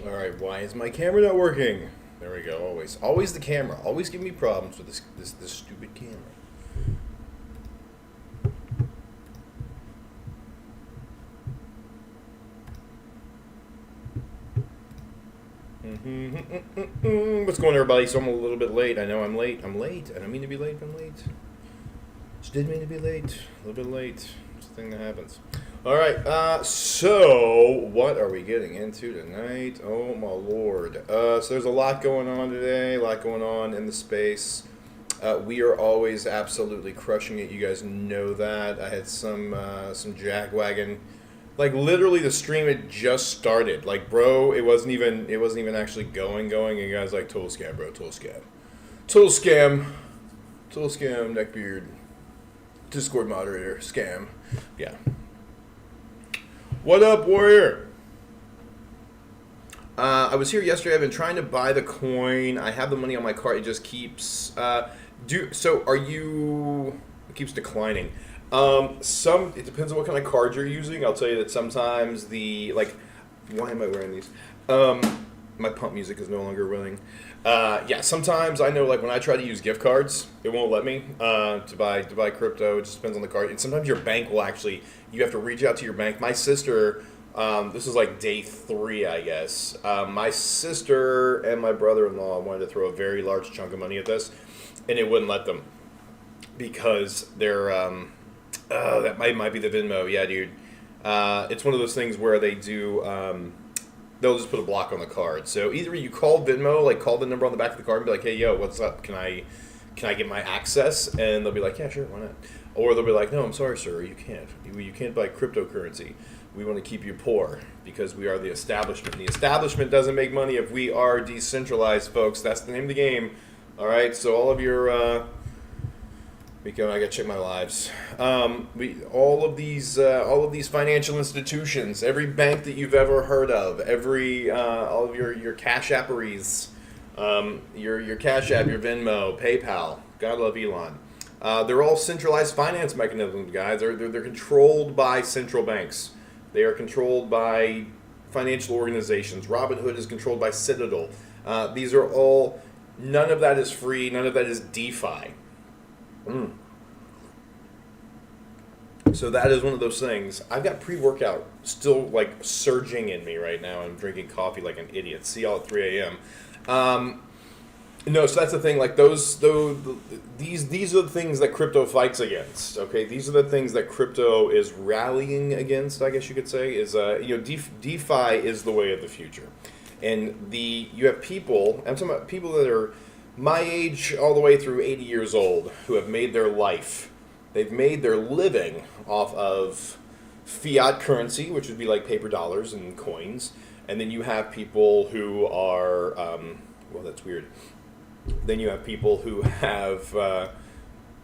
All right, why is my camera not working? There we go. Always the camera. Always give me problems with this stupid camera. What's going on, everybody? So I'm a little bit late. I know I'm late. I'm late. I don't mean to be late, but I'm late. Just did mean to be late. A little bit late. It's a thing that happens. All right. So what are we getting into tonight? Oh my lord. So there's a lot going on today. A lot going on in the space. We are always absolutely crushing it. You guys know that. I had some jagwagon. Like literally, the stream had just started. Like, bro, it wasn't even actually going. And you guys like total scam, bro, total scam, neckbeard, Discord moderator, scam. Yeah. What up, warrior? I was here yesterday. I've been trying to buy the coin. I have the money on my card. It just keeps. So are you? It keeps declining. It depends on what kind of card you're using. I'll tell you that sometimes why am I wearing these? My pump music is no longer running. Yeah, sometimes I know like when I try to use gift cards, it won't let me to buy crypto. It just depends on the card. And sometimes your bank will you have to reach out to your bank. My sister, this is like day 3, I guess. My sister and my brother-in-law wanted to throw a very large chunk of money at this, and it wouldn't let them because they're that might be the Venmo. Yeah, dude. It's one of those things where they do. They'll just put a block on the card. So either you call Venmo, like call the number on the back of the card and be like, "Hey, yo, what's up? Can I get my access?" And they'll be like, "Yeah, sure, why not?" Or they'll be like, "No, I'm sorry, sir, you can't. You can't buy cryptocurrency. We want to keep you poor because we are the establishment. The establishment doesn't make money if we are decentralized, folks. That's the name of the game. All right. So all of your I gotta check my lives. All of these financial institutions, every bank that you've ever heard of, all of your Cash Apperies, your Cash App, your Venmo, PayPal. God love Elon. They're all centralized finance mechanisms, guys. They're controlled by central banks. They are controlled by financial organizations. Robinhood is controlled by Citadel. These are all. None of that is free. None of that is DeFi. So that is one of those things. I've got pre-workout still like surging in me right now. I'm drinking coffee like an idiot. See y'all at 3 a.m. No, so that's the thing. Like these are the things that crypto fights against. Okay, these are the things that crypto is rallying against. I guess you could say is DeFi is the way of the future, and you have people. I'm talking about people that are my age all the way through 80 years old who have made their life. They've made their living off of fiat currency, which would be like paper dollars and coins. And then you have people who are, well, that's weird. Then you have people who have,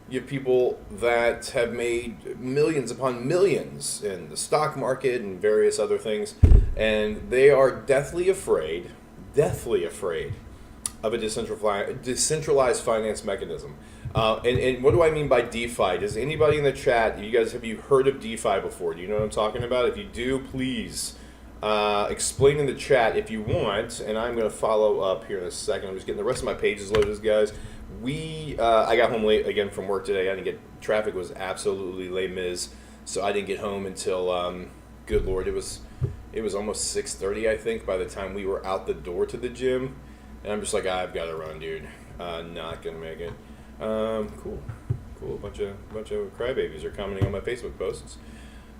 you have people that have made millions upon millions in the stock market and various other things. And they are deathly afraid of a decentralized finance mechanism. And what do I mean by DeFi? Does anybody in the chat, have you heard of DeFi before? Do you know what I'm talking about? If you do, please explain in the chat if you want, and I'm going to follow up here in a second. I'm just getting the rest of my pages loaded, guys. I got home late again from work today. Traffic was absolutely Les Mis, so I didn't get home until, good Lord, it was almost 6:30, I think, by the time we were out the door to the gym. And I'm just like, I've got to run, dude. Not going to make it. Cool. A bunch of crybabies are commenting on my Facebook posts.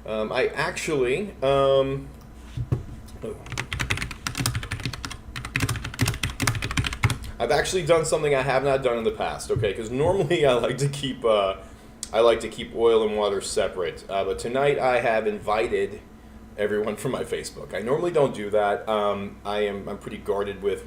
I actually, I've actually done something I have not done in the past. Okay, because normally I like to keep oil and water separate. But tonight I have invited everyone from my Facebook. I normally don't do that. I'm pretty guarded with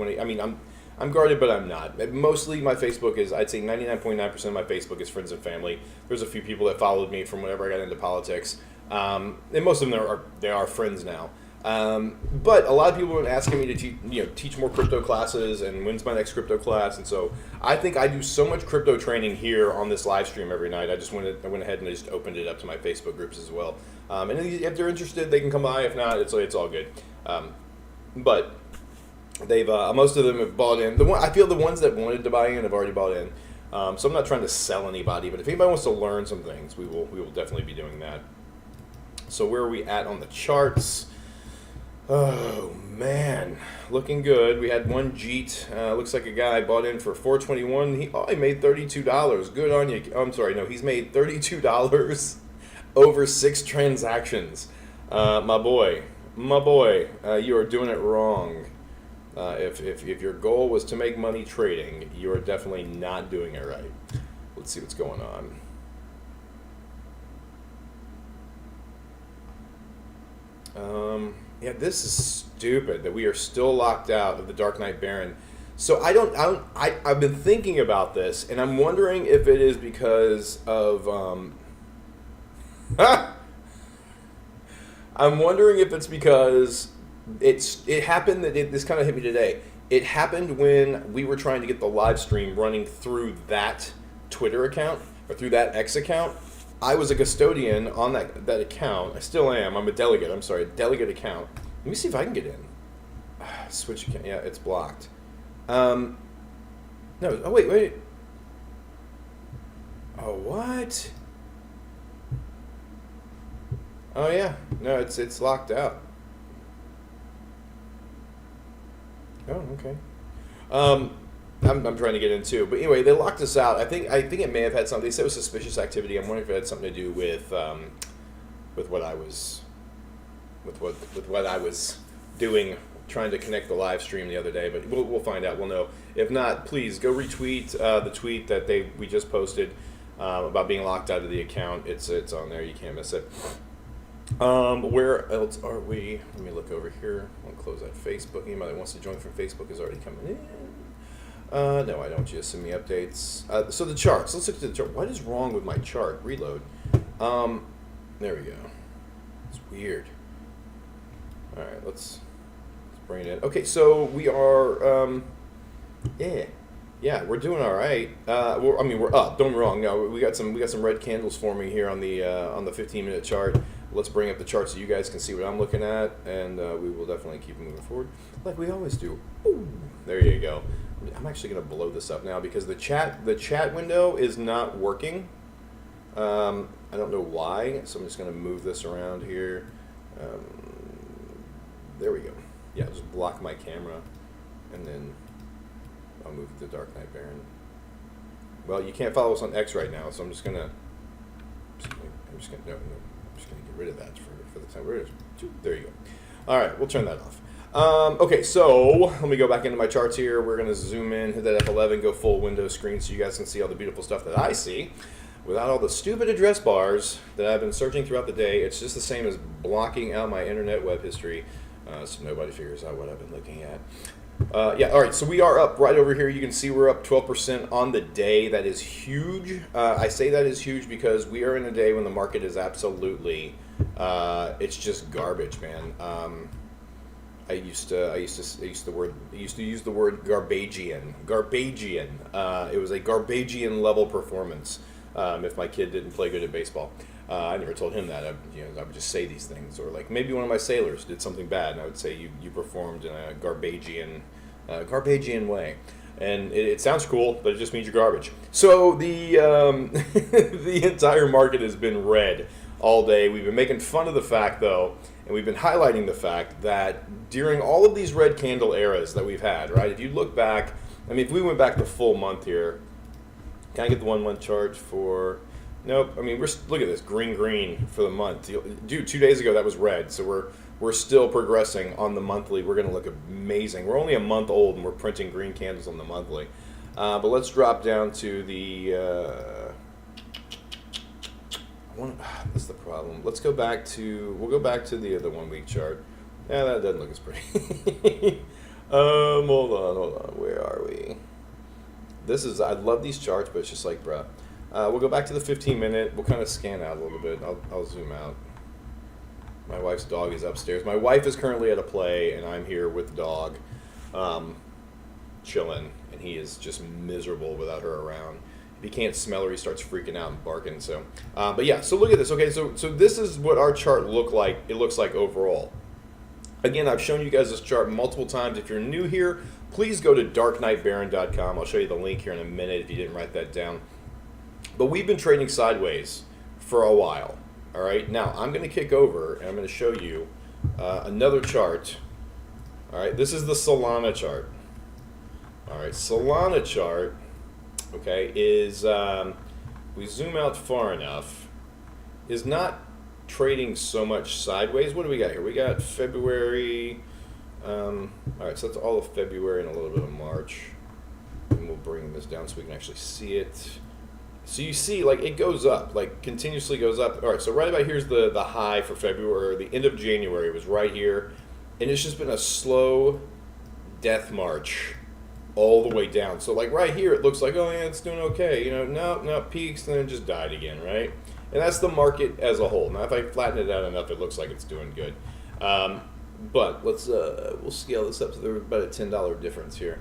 I'm guarded, but I'm not. Mostly my Facebook is, I'd say 99.9% of my Facebook is friends and family. There's a few people that followed me from whenever I got into politics. And most of them are friends now. But a lot of people have been asking me to teach more crypto classes and when's my next crypto class. And so I think I do so much crypto training here on this live stream every night. I went ahead and I just opened it up to my Facebook groups as well. And if they're interested, they can come by. If not, it's all good. But They've most of them have bought in. I feel the ones that wanted to buy in have already bought in. So I'm not trying to sell anybody, but if anybody wants to learn some things, we will definitely be doing that. So where are we at on the charts? Oh man, looking good. We had one Jeet. Looks like a guy bought in for $421. He made $32. Good on you. I'm sorry, no, he's made $32 over 6 transactions. My boy, you are doing it wrong. If your goal was to make money trading, you are definitely not doing it right. Let's see what's going on. Yeah, this is stupid that we are still locked out of the Dark Knight Baron. So I've been thinking about this, and I'm wondering if it is because of I'm wondering if it's because it happened that this kind of hit me today. It happened when we were trying to get the live stream running through that Twitter account or through that X account. I was a custodian on that account. I still am. I'm a delegate. I'm sorry, a delegate account. Let me see if I can get in. Switch account. Yeah, it's blocked. No. Oh wait. Oh what? Oh yeah. No, it's locked out. Oh okay. I'm trying to get in too, but anyway, they locked us out. I think it may have had something. They said it was suspicious activity. I'm wondering if it had something to do with what I was doing, trying to connect the live stream the other day. But we'll find out. We'll know. If not, please go retweet the tweet that we just posted about being locked out of the account. It's on there. You can't miss it. Where else are we? Let me look over here. I'll close that Facebook. Anybody that wants to join from Facebook is already coming in. No, I don't. Just send me updates. So the charts. Let's look at the chart. What is wrong with my chart? Reload. There we go. It's weird. All right, let's bring it in. Okay, so we are. Yeah, we're doing all right. We're up. Don't get me wrong. No, we got some red candles forming here on the 15-minute chart. Let's bring up the chart so you guys can see what I'm looking at, and we will definitely keep moving forward like we always do. Ooh, there you go. I'm actually going to blow this up now because the chat window is not working. I don't know why, so I'm just going to move this around here. There we go. Yeah, I'll just block my camera, and then I'll move to Dark Knight Baron. Well, you can't follow us on X right now, so I'm just gonna get rid of that for the time. There you go. All right, we'll turn that off. Okay, so let me go back into my charts here. We're going to zoom in, hit that F11, go full window screen so you guys can see all the beautiful stuff that I see without all the stupid address bars that I've been searching throughout the day. It's just the same as blocking out my internet web history so nobody figures out what I've been looking at. Yeah, all right, so we are up right over here. You can see we're up 12% on the day. That is huge. I say that is huge because we are in a day when the market is absolutely, it's just garbage, man. I used to use the word garbagian. It was a garbagian level performance. If my kid didn't play good at baseball, I never told him that. I would just say these things, or like maybe one of my sailors did something bad, and I would say you performed in a garbagian way. And it sounds cool, but it just means you're garbage. So the the entire market has been red all day. We've been making fun of the fact, though, and we've been highlighting the fact that during all of these red candle eras that we've had, right? If you look back, I mean, if we went back the full month here, can I get the 1 month chart for? Nope. I mean, look at this green for the month. Dude, 2 days ago that was red, so we're still progressing on the monthly. We're going to look amazing. We're only a month old, and we're printing green candles on the monthly. But let's drop down to the. That's the problem. We'll go back to the other 1 week chart. Yeah, that doesn't look as pretty. Hold on. Where are we? I love these charts, but it's just like, bruh. We'll go back to the 15-minute. We'll kind of scan out a little bit. I'll zoom out. My wife's dog is upstairs. My wife is currently at a play, and I'm here with the dog, chilling, and he is just miserable without her around. If he can't smell her, he starts freaking out and barking. So, but yeah. So look at this. Okay, so this is what our chart looks like overall. Again, I've shown you guys this chart multiple times. If you're new here, please go to darknightbaron.com. I'll show you the link here in a minute if you didn't write that down. But we've been trading sideways for a while. All right, now I'm going to kick over and I'm going to show you another chart. All right, this is the Solana chart. All right, Solana chart, okay, is, we zoom out far enough, is not trading so much sideways. What do we got here? We got February. All right, so that's all of February and a little bit of March. And we'll bring this down so we can actually see it. So you see, like, it goes up, like, continuously goes up. All right, so right about here's the high for February, or the end of January was right here. And it's just been a slow death march all the way down. So, like, right here, it looks like, oh, yeah, it's doing okay. You know, no, peaks, and then it just died again, right? And that's the market as a whole. Now, if I flatten it out enough, it looks like it's doing good. But let's we'll scale this up to about a $10 difference here.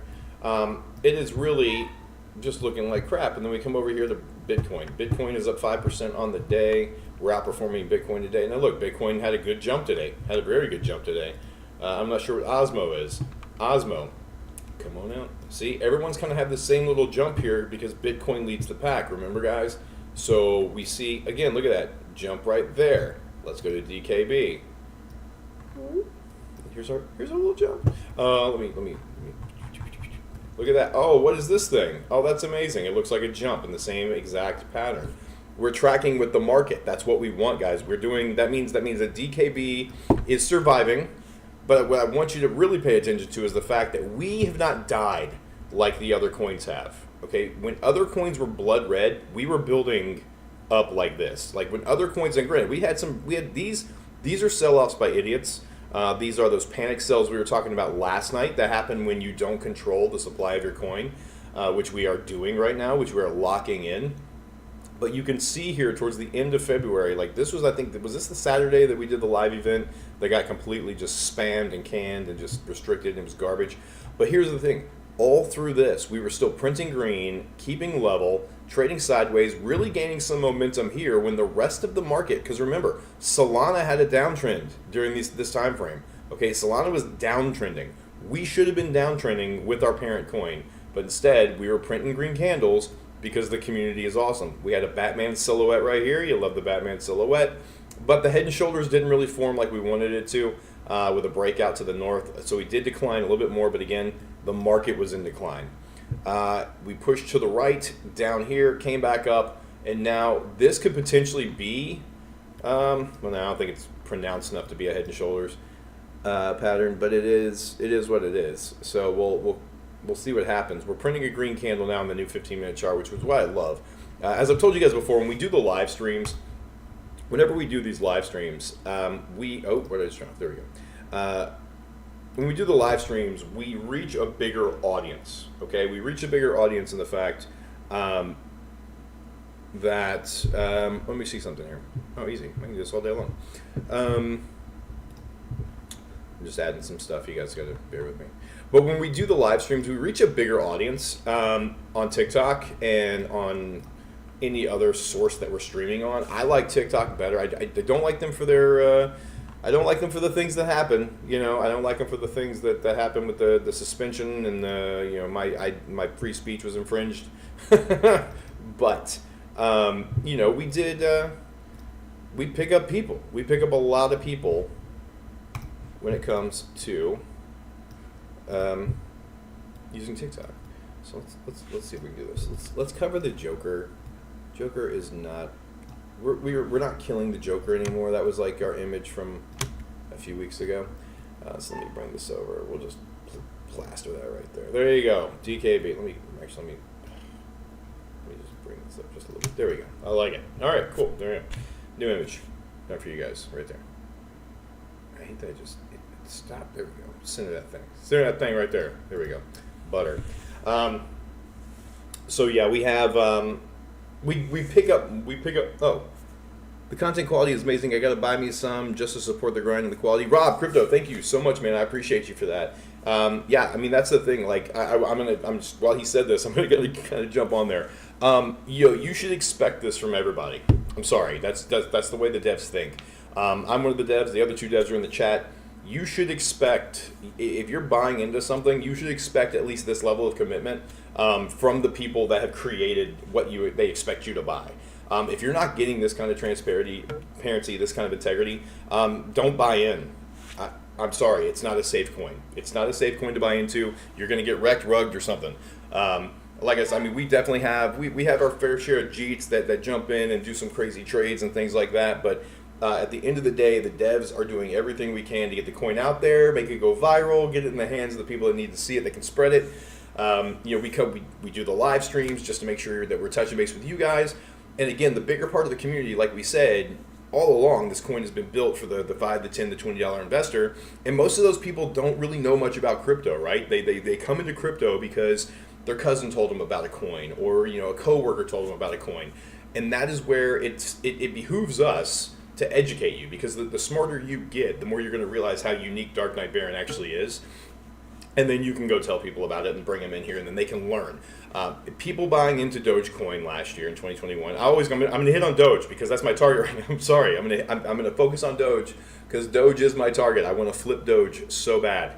It is really just looking like crap. And then we come over here to Bitcoin. Bitcoin is up 5% on the day. We're outperforming Bitcoin today. Now, look, Bitcoin had a good jump today. Had a very good jump today. I'm not sure what Osmo is. Osmo, come on out. See, everyone's kind of had the same little jump here because Bitcoin leads the pack. Remember, guys? So we see, again, look at that jump right there. Let's go to DKB. Here's our little jump. Let me look at that. Oh, what is this thing? Oh, that's amazing. It looks like a jump in the same exact pattern. We're tracking with the market. That's what we want, guys. We're doing, that means that DKB is surviving. But what I want you to really pay attention to is the fact that we have not died like the other coins have. Okay, when other coins were blood red, we were building up like this. Like when other coins, and granted, we had these are sell-offs by idiots. These are those panic sells we were talking about last night that happen when you don't control the supply of your coin, which we are doing right now, which we are locking in. But you can see here towards the end of February, like this was, I think, was this the Saturday that we did the live event that got completely just spammed and canned and just restricted and it was garbage. But here's the thing. All through this, we were still printing green, keeping level, trading sideways, really gaining some momentum here when the rest of the market, because remember, Solana had a downtrend during this time frame. Okay, Solana was downtrending. We should have been downtrending with our parent coin, but instead we were printing green candles because the community is awesome. We had a Batman silhouette right here. You love the Batman silhouette, but the head and shoulders didn't really form like we wanted it to. With a breakout to the north. So we did decline a little bit more, but again, the market was in decline. We pushed to the right, down here, came back up, and now this could potentially be, well, no, I don't think it's pronounced enough to be a head and shoulders pattern, but it is what it is. So we'll see what happens. We're printing a green candle now in the new 15-minute chart, which was what I love. As I've told you guys before, when we do the live streams, whenever we do these live streams, there we go. When we do the live streams, we reach a bigger audience. Okay, we reach a bigger audience in the fact that let me see something here. Oh, easy. I can do this all day long. I'm just adding some stuff. You guys got to bear with me. But when we do the live streams, we reach a bigger audience on TikTok and on any other source that we're streaming on. I like TikTok better. I don't like them for their I don't like them for the things that happen. You know, I don't like them for the things that happen with the suspension and the, you know, my free speech was infringed. But you know, we pick up people. We pick up a lot of people when it comes to using TikTok. So let's see if we can do this. Let's cover the Joker. Joker is not. We're not killing the Joker anymore. That was like our image from a few weeks ago. So let me bring this over. We'll just plaster that right there. There you go. DKB. Let me just bring this up just a little bit. There we go. I like it. All right, cool. There we go. New image. Not for you guys. Right there. I hate that. It stopped. There we go. Center that thing. Center that thing right there. There we go. Butter. So yeah, we have. We pick up. Oh, the content quality is amazing. I got to buy me some just to support the grind and the quality. Rob Crypto, thank you so much, man. I appreciate you for that. Yeah, I mean that's the thing. Like while he said this, I'm gonna kind of jump on there. You should expect this from everybody. I'm sorry, that's the way the devs think. I'm one of the devs. The other two devs are in the chat. you should expect, if you're buying into something, you should expect at least this level of commitment from the people that have created what they expect you to buy. If you're not getting this kind of transparency, this kind of integrity, don't buy in. I'm sorry, it's not a safe coin. It's not a safe coin to buy into. You're going to get wrecked, rugged, or something. Like I said, I mean, we definitely have we have our fair share of Jeets that jump in and do some crazy trades and things like that. But at the end of the day, the devs are doing everything we can to get the coin out there, make it go viral, get it in the hands of the people that need to see it, that can spread it. We do the live streams just to make sure that we're touching base with you guys. And again, the bigger part of the community, like we said, all along, this coin has been built for the $5, the $10, the $20 investor. And most of those people don't really know much about crypto, right? They come into crypto because their cousin told them about a coin, or a coworker told them about a coin. And that is where it behooves us to educate you, because the smarter you get, the more you're going to realize how unique Dark Knight Baron actually is. And then you can go tell people about it and bring them in here, and then they can learn. People buying into Dogecoin last year in 2021. I'm going to hit on Doge because that's my target right now. I'm sorry. I'm going to focus on Doge because Doge is my target. I want to flip Doge so bad.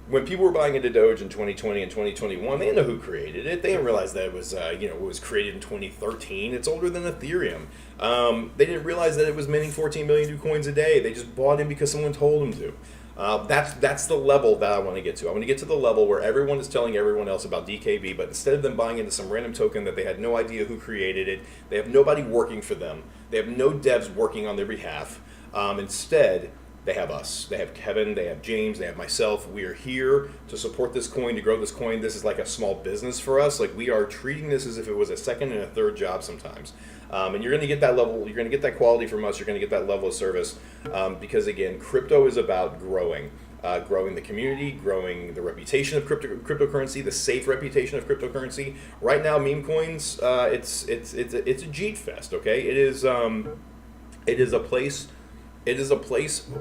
When people were buying into Doge in 2020 and 2021, they didn't know who created it. They didn't realize that it was, it was created in 2013. It's older than Ethereum. They didn't realize that it was minting 14 million new coins a day. They just bought in because someone told them to. That's the level that I want to get to. I want to get to the level where everyone is telling everyone else about DKB, but instead of them buying into some random token that they had no idea who created it, they have nobody working for them, they have no devs working on their behalf. Instead, they have us. They have Kevin, they have James, they have myself. We are here to support this coin, to grow this coin. This is like a small business for us. Like, we are treating this as if it was a second and a third job sometimes. And you're going to get that level, you're going to get that quality from us, you're going to get that level of service. Because again, crypto is about growing. Growing the community, growing the reputation of cryptocurrency, the safe reputation of cryptocurrency. Right now, meme coins, it's a Jeet fest, okay? It is a place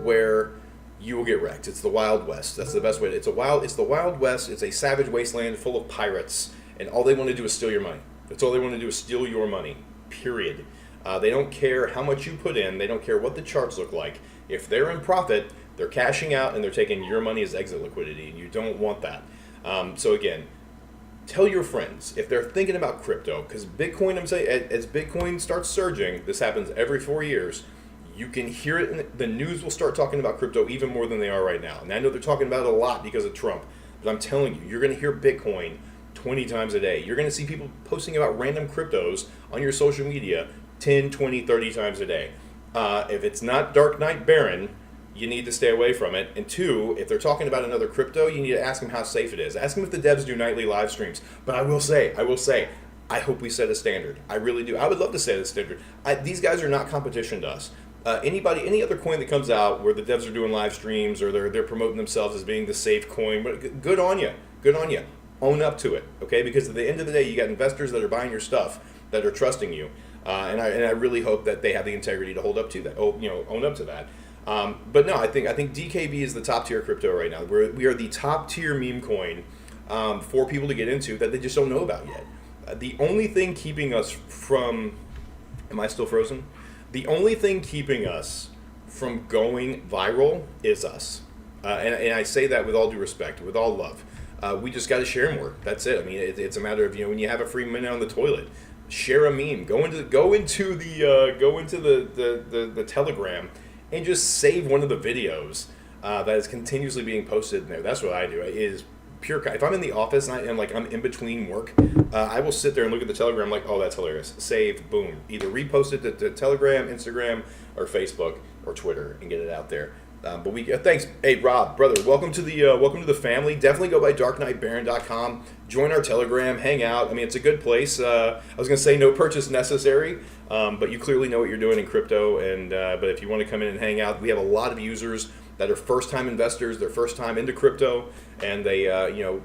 where you will get wrecked. It's the Wild West. That's the best way. It's the Wild West. It's a savage wasteland full of pirates, and all they want to do is steal your money. That's all they want to do is steal your money. Period. They don't care how much you put in. They don't care what the charts look like. If they're in profit, they're cashing out and they're taking your money as exit liquidity, and you don't want that. So again, tell your friends if they're thinking about crypto, because Bitcoin, I'm saying, as Bitcoin starts surging, this happens every 4 years. You can hear it. The news will start talking about crypto even more than they are right now. And I know they're talking about it a lot because of Trump, but I'm telling you, you're going to hear Bitcoin 20 times a day. You're going to see people posting about random cryptos on your social media 10, 20, 30 times a day. If it's not Dark Knight Baron, you need to stay away from it. And two, if they're talking about another crypto, you need to ask them how safe it is. Ask them if the devs do nightly live streams. But I will say, I hope we set a standard. I really do. I would love to set a standard. These guys are not competition to us. Any other coin that comes out where the devs are doing live streams or they're promoting themselves as being the safe coin, good on you. Good on you. Own up to it, okay? Because at the end of the day, you got investors that are buying your stuff that are trusting you, and I really hope that they have the integrity to hold up to that. Own up to that. But no, I think DKB is the top tier crypto right now. We are the top tier meme coin for people to get into that they just don't know about yet. The only thing keeping us from, am I still frozen? The only thing keeping us from going viral is us. And I say that with all due respect, with all love. We just got to share more. That's it. I mean, it's a matter of, when you have a free minute on the toilet, share a meme. Go into the Telegram and just save one of the videos that is continuously being posted in there. That's what I do. It is pure. If I'm in the office and I'm in between work, I will sit there and look at the Telegram like, oh, that's hilarious. Save, boom. Either repost it to Telegram, Instagram, or Facebook or Twitter and get it out there. But thanks. Hey, Rob, brother, welcome to the family. Definitely go by darkknightbaron.com. Join our Telegram, hang out. I mean, it's a good place. I was gonna say no purchase necessary, but you clearly know what you're doing in crypto. And but if you want to come in and hang out, we have a lot of users that are first-time investors. They're first time into crypto, and they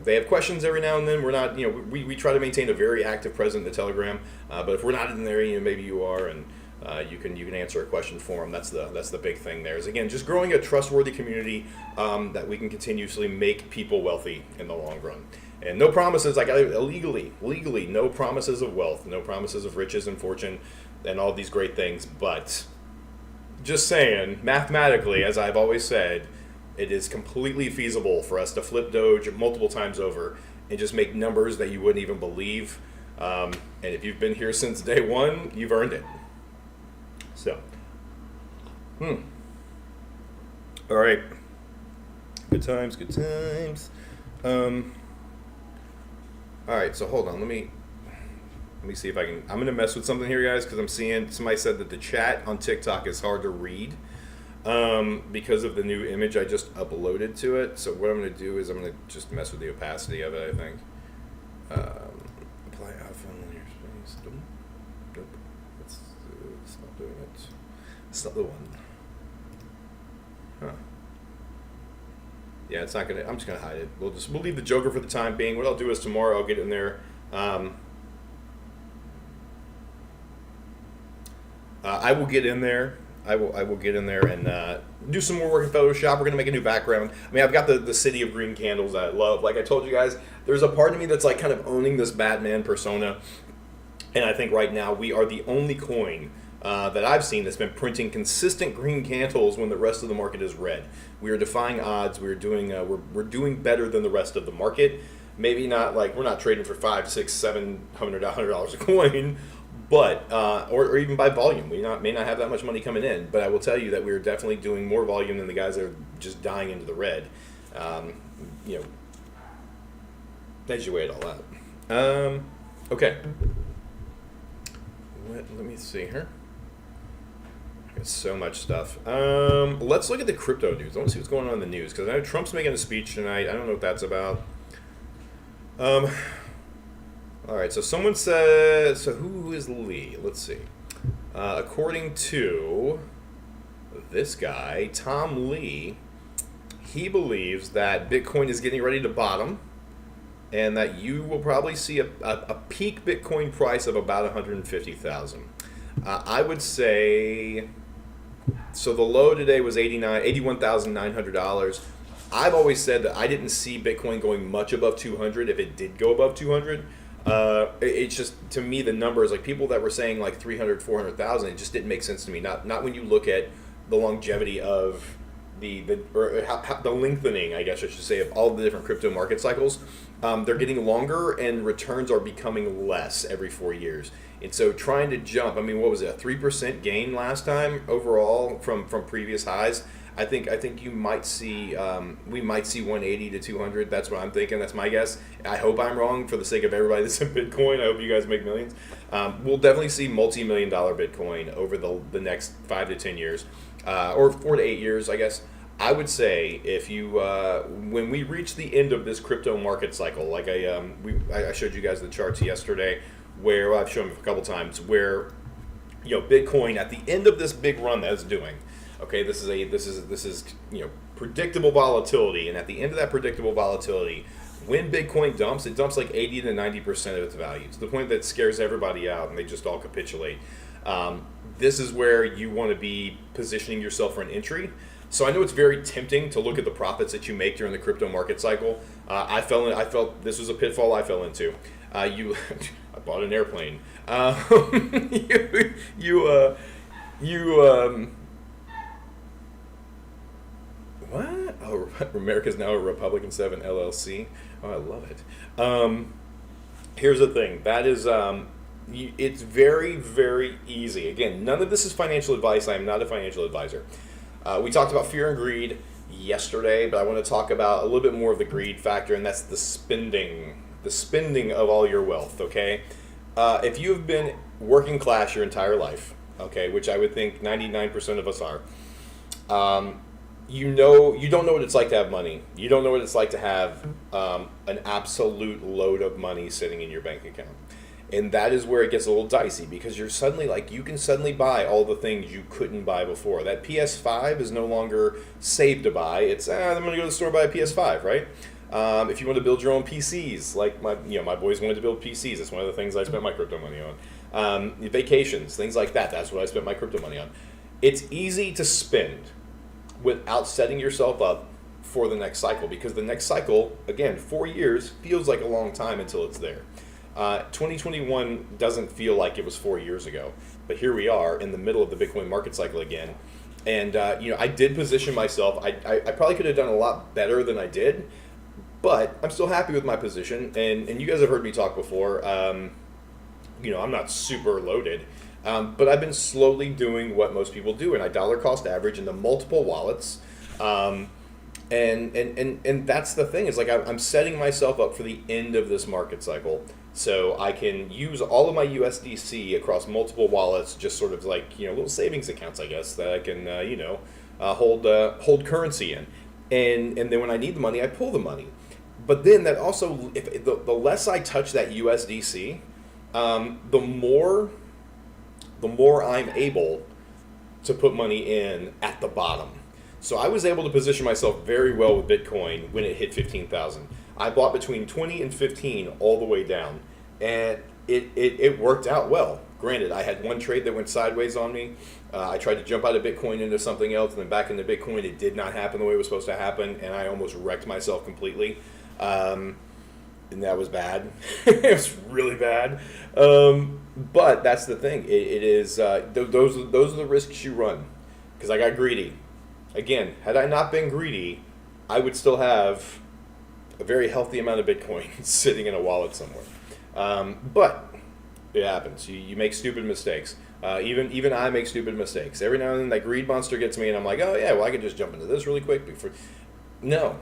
they have questions every now and then. We're not we try to maintain a very active presence in the Telegram. But if we're not in there, maybe you are, and you can answer a question for them. That's the big thing there. Is again just growing a trustworthy community that we can continuously make people wealthy in the long run. And no promises, like legally, no promises of wealth, no promises of riches and fortune, and all these great things. But just saying, mathematically, as I've always said, it is completely feasible for us to flip Doge multiple times over and just make numbers that you wouldn't even believe. And if you've been here since day one, you've earned it. So, all right. Good times, good times. All right, so hold on. Let me see if I can. I'm gonna mess with something here, guys, because I'm seeing somebody said that the chat on TikTok is hard to read because of the new image I just uploaded to it. So what I'm gonna do is I'm gonna just mess with the opacity of it. I think. Apply alpha in linear space. Nope. It's not doing it. It's not the one. Huh. Yeah, it's not gonna. I'm just gonna hide it. We'll leave the Joker for the time being. What I'll do is tomorrow I'll get in there. I will get in there. I will get in there and do some more work in Photoshop. We're gonna make a new background. I mean, I've got the city of green candles that I love. Like I told you guys, there's a part of me that's like kind of owning this Batman persona, and I think right now we are the only coin that I've seen that's been printing consistent green candles when the rest of the market is red. We are defying odds. We're doing better than the rest of the market. Maybe not like we're not trading for $500, $600, $700 a coin, but or even by volume. We may not have that much money coming in, but I will tell you that we're definitely doing more volume than the guys that are just dying into the red. As you weigh it all out. Okay. Let me see here. Got so much stuff. Let's look at the crypto news. I want to see what's going on in the news because I know Trump's making a speech tonight. I don't know what that's about. All right, so someone said, so who is Lee? Let's see. According to this guy, Tom Lee, he believes that Bitcoin is getting ready to bottom and that you will probably see a peak Bitcoin price of about 150,000. I would say, so the low today was $81,900. I've always said that I didn't see Bitcoin going much above 200 if it did go above 200. It's just, to me, the numbers, like people that were saying like 300, 400,000, it just didn't make sense to me. Not when you look at the longevity of the lengthening, I guess I should say, of all the different crypto market cycles. They're getting longer and returns are becoming less every 4 years. And so trying to jump, I mean, what was it, a 3% gain last time overall from previous highs? I think you might see, we might see 180 to 200. That's what I'm thinking. That's my guess. I hope I'm wrong for the sake of everybody that's in Bitcoin. I hope you guys make millions. We'll definitely see multi-million-dollar Bitcoin over the next 5 to 10 years, or 4 to 8 years, I guess. I would say if you, when we reach the end of this crypto market cycle, like I showed you guys the charts yesterday, where I've shown them a couple times, where Bitcoin at the end of this big run that it's doing. Okay, this is predictable volatility, and at the end of that predictable volatility, when Bitcoin dumps, it dumps like 80 to 90% of its value, to the point that it scares everybody out and they just all capitulate. This is where you want to be positioning yourself for an entry. So I know it's very tempting to look at the profits that you make during the crypto market cycle. I felt this was a pitfall I fell into. I bought an airplane. What? Oh, America's now a Republican 7 LLC. Oh, I love it. Here's the thing. That is, it's very, very easy. Again, none of this is financial advice. I am not a financial advisor. We talked about fear and greed yesterday, but I want to talk about a little bit more of the greed factor, and that's the spending of all your wealth, okay? If you have been working class your entire life, okay, which I would think 99% of us are, you don't know what it's like to have money. You don't know what it's like to have an absolute load of money sitting in your bank account. And that is where it gets a little dicey, because you're suddenly you can suddenly buy all the things you couldn't buy before. That PS5 is no longer safe to buy. It's, I'm going to go to the store and buy a PS5, right? If you want to build your own PCs, like my boys wanted to build PCs. That's one of the things I spent my crypto money on. Vacations, things like that. That's what I spent my crypto money on. It's easy to spend without setting yourself up for the next cycle, because the next cycle, again, 4 years feels like a long time until it's there. 2021 doesn't feel like it was 4 years ago, but here we are in the middle of the Bitcoin market cycle again, And I did position myself. I probably could have done a lot better than I did, but I'm still happy with my position. And you guys have heard me talk before. I'm not super loaded, but I've been slowly doing what most people do, and I dollar cost average into multiple wallets. And that's the thing, is like I'm setting myself up for the end of this market cycle, so I can use all of my USDC across multiple wallets, just sort of like little savings accounts, I guess, that I can hold currency in, and then when I need the money, I pull the money. But then that also, if the less I touch that USDC, the more I'm able to put money in at the bottom. So I was able to position myself very well with Bitcoin when it hit 15,000. I bought between 20 and 15 all the way down, and it worked out well. Granted, I had one trade that went sideways on me. I tried to jump out of Bitcoin into something else, and then back into Bitcoin. It did not happen the way it was supposed to happen, and I almost wrecked myself completely. And that was bad. It was really bad. But that's the thing. It is those are the risks you run, because I got greedy. Again, had I not been greedy, I would still have a very healthy amount of Bitcoin sitting in a wallet somewhere. But it happens. You make stupid mistakes. Even I make stupid mistakes. Every now and then that greed monster gets me, and I'm like, oh yeah, well I could just jump into this really quick. No,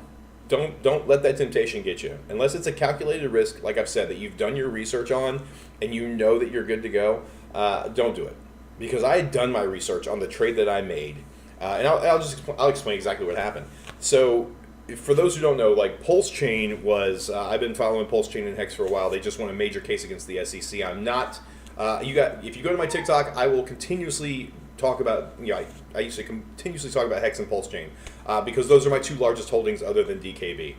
don't let that temptation get you. Unless it's a calculated risk, like I've said, that you've done your research on and you know that you're good to go. Don't do it, because I had done my research on the trade that I made. And I'll explain exactly what happened. So, for those who don't know, like Pulse Chain was, I've been following Pulse Chain and Hex for a while. They just won a major case against the SEC. I'm not. If you go to my TikTok, I will continuously talk about. I used to continuously talk about Hex and Pulse Chain because those are my two largest holdings, other than DKB.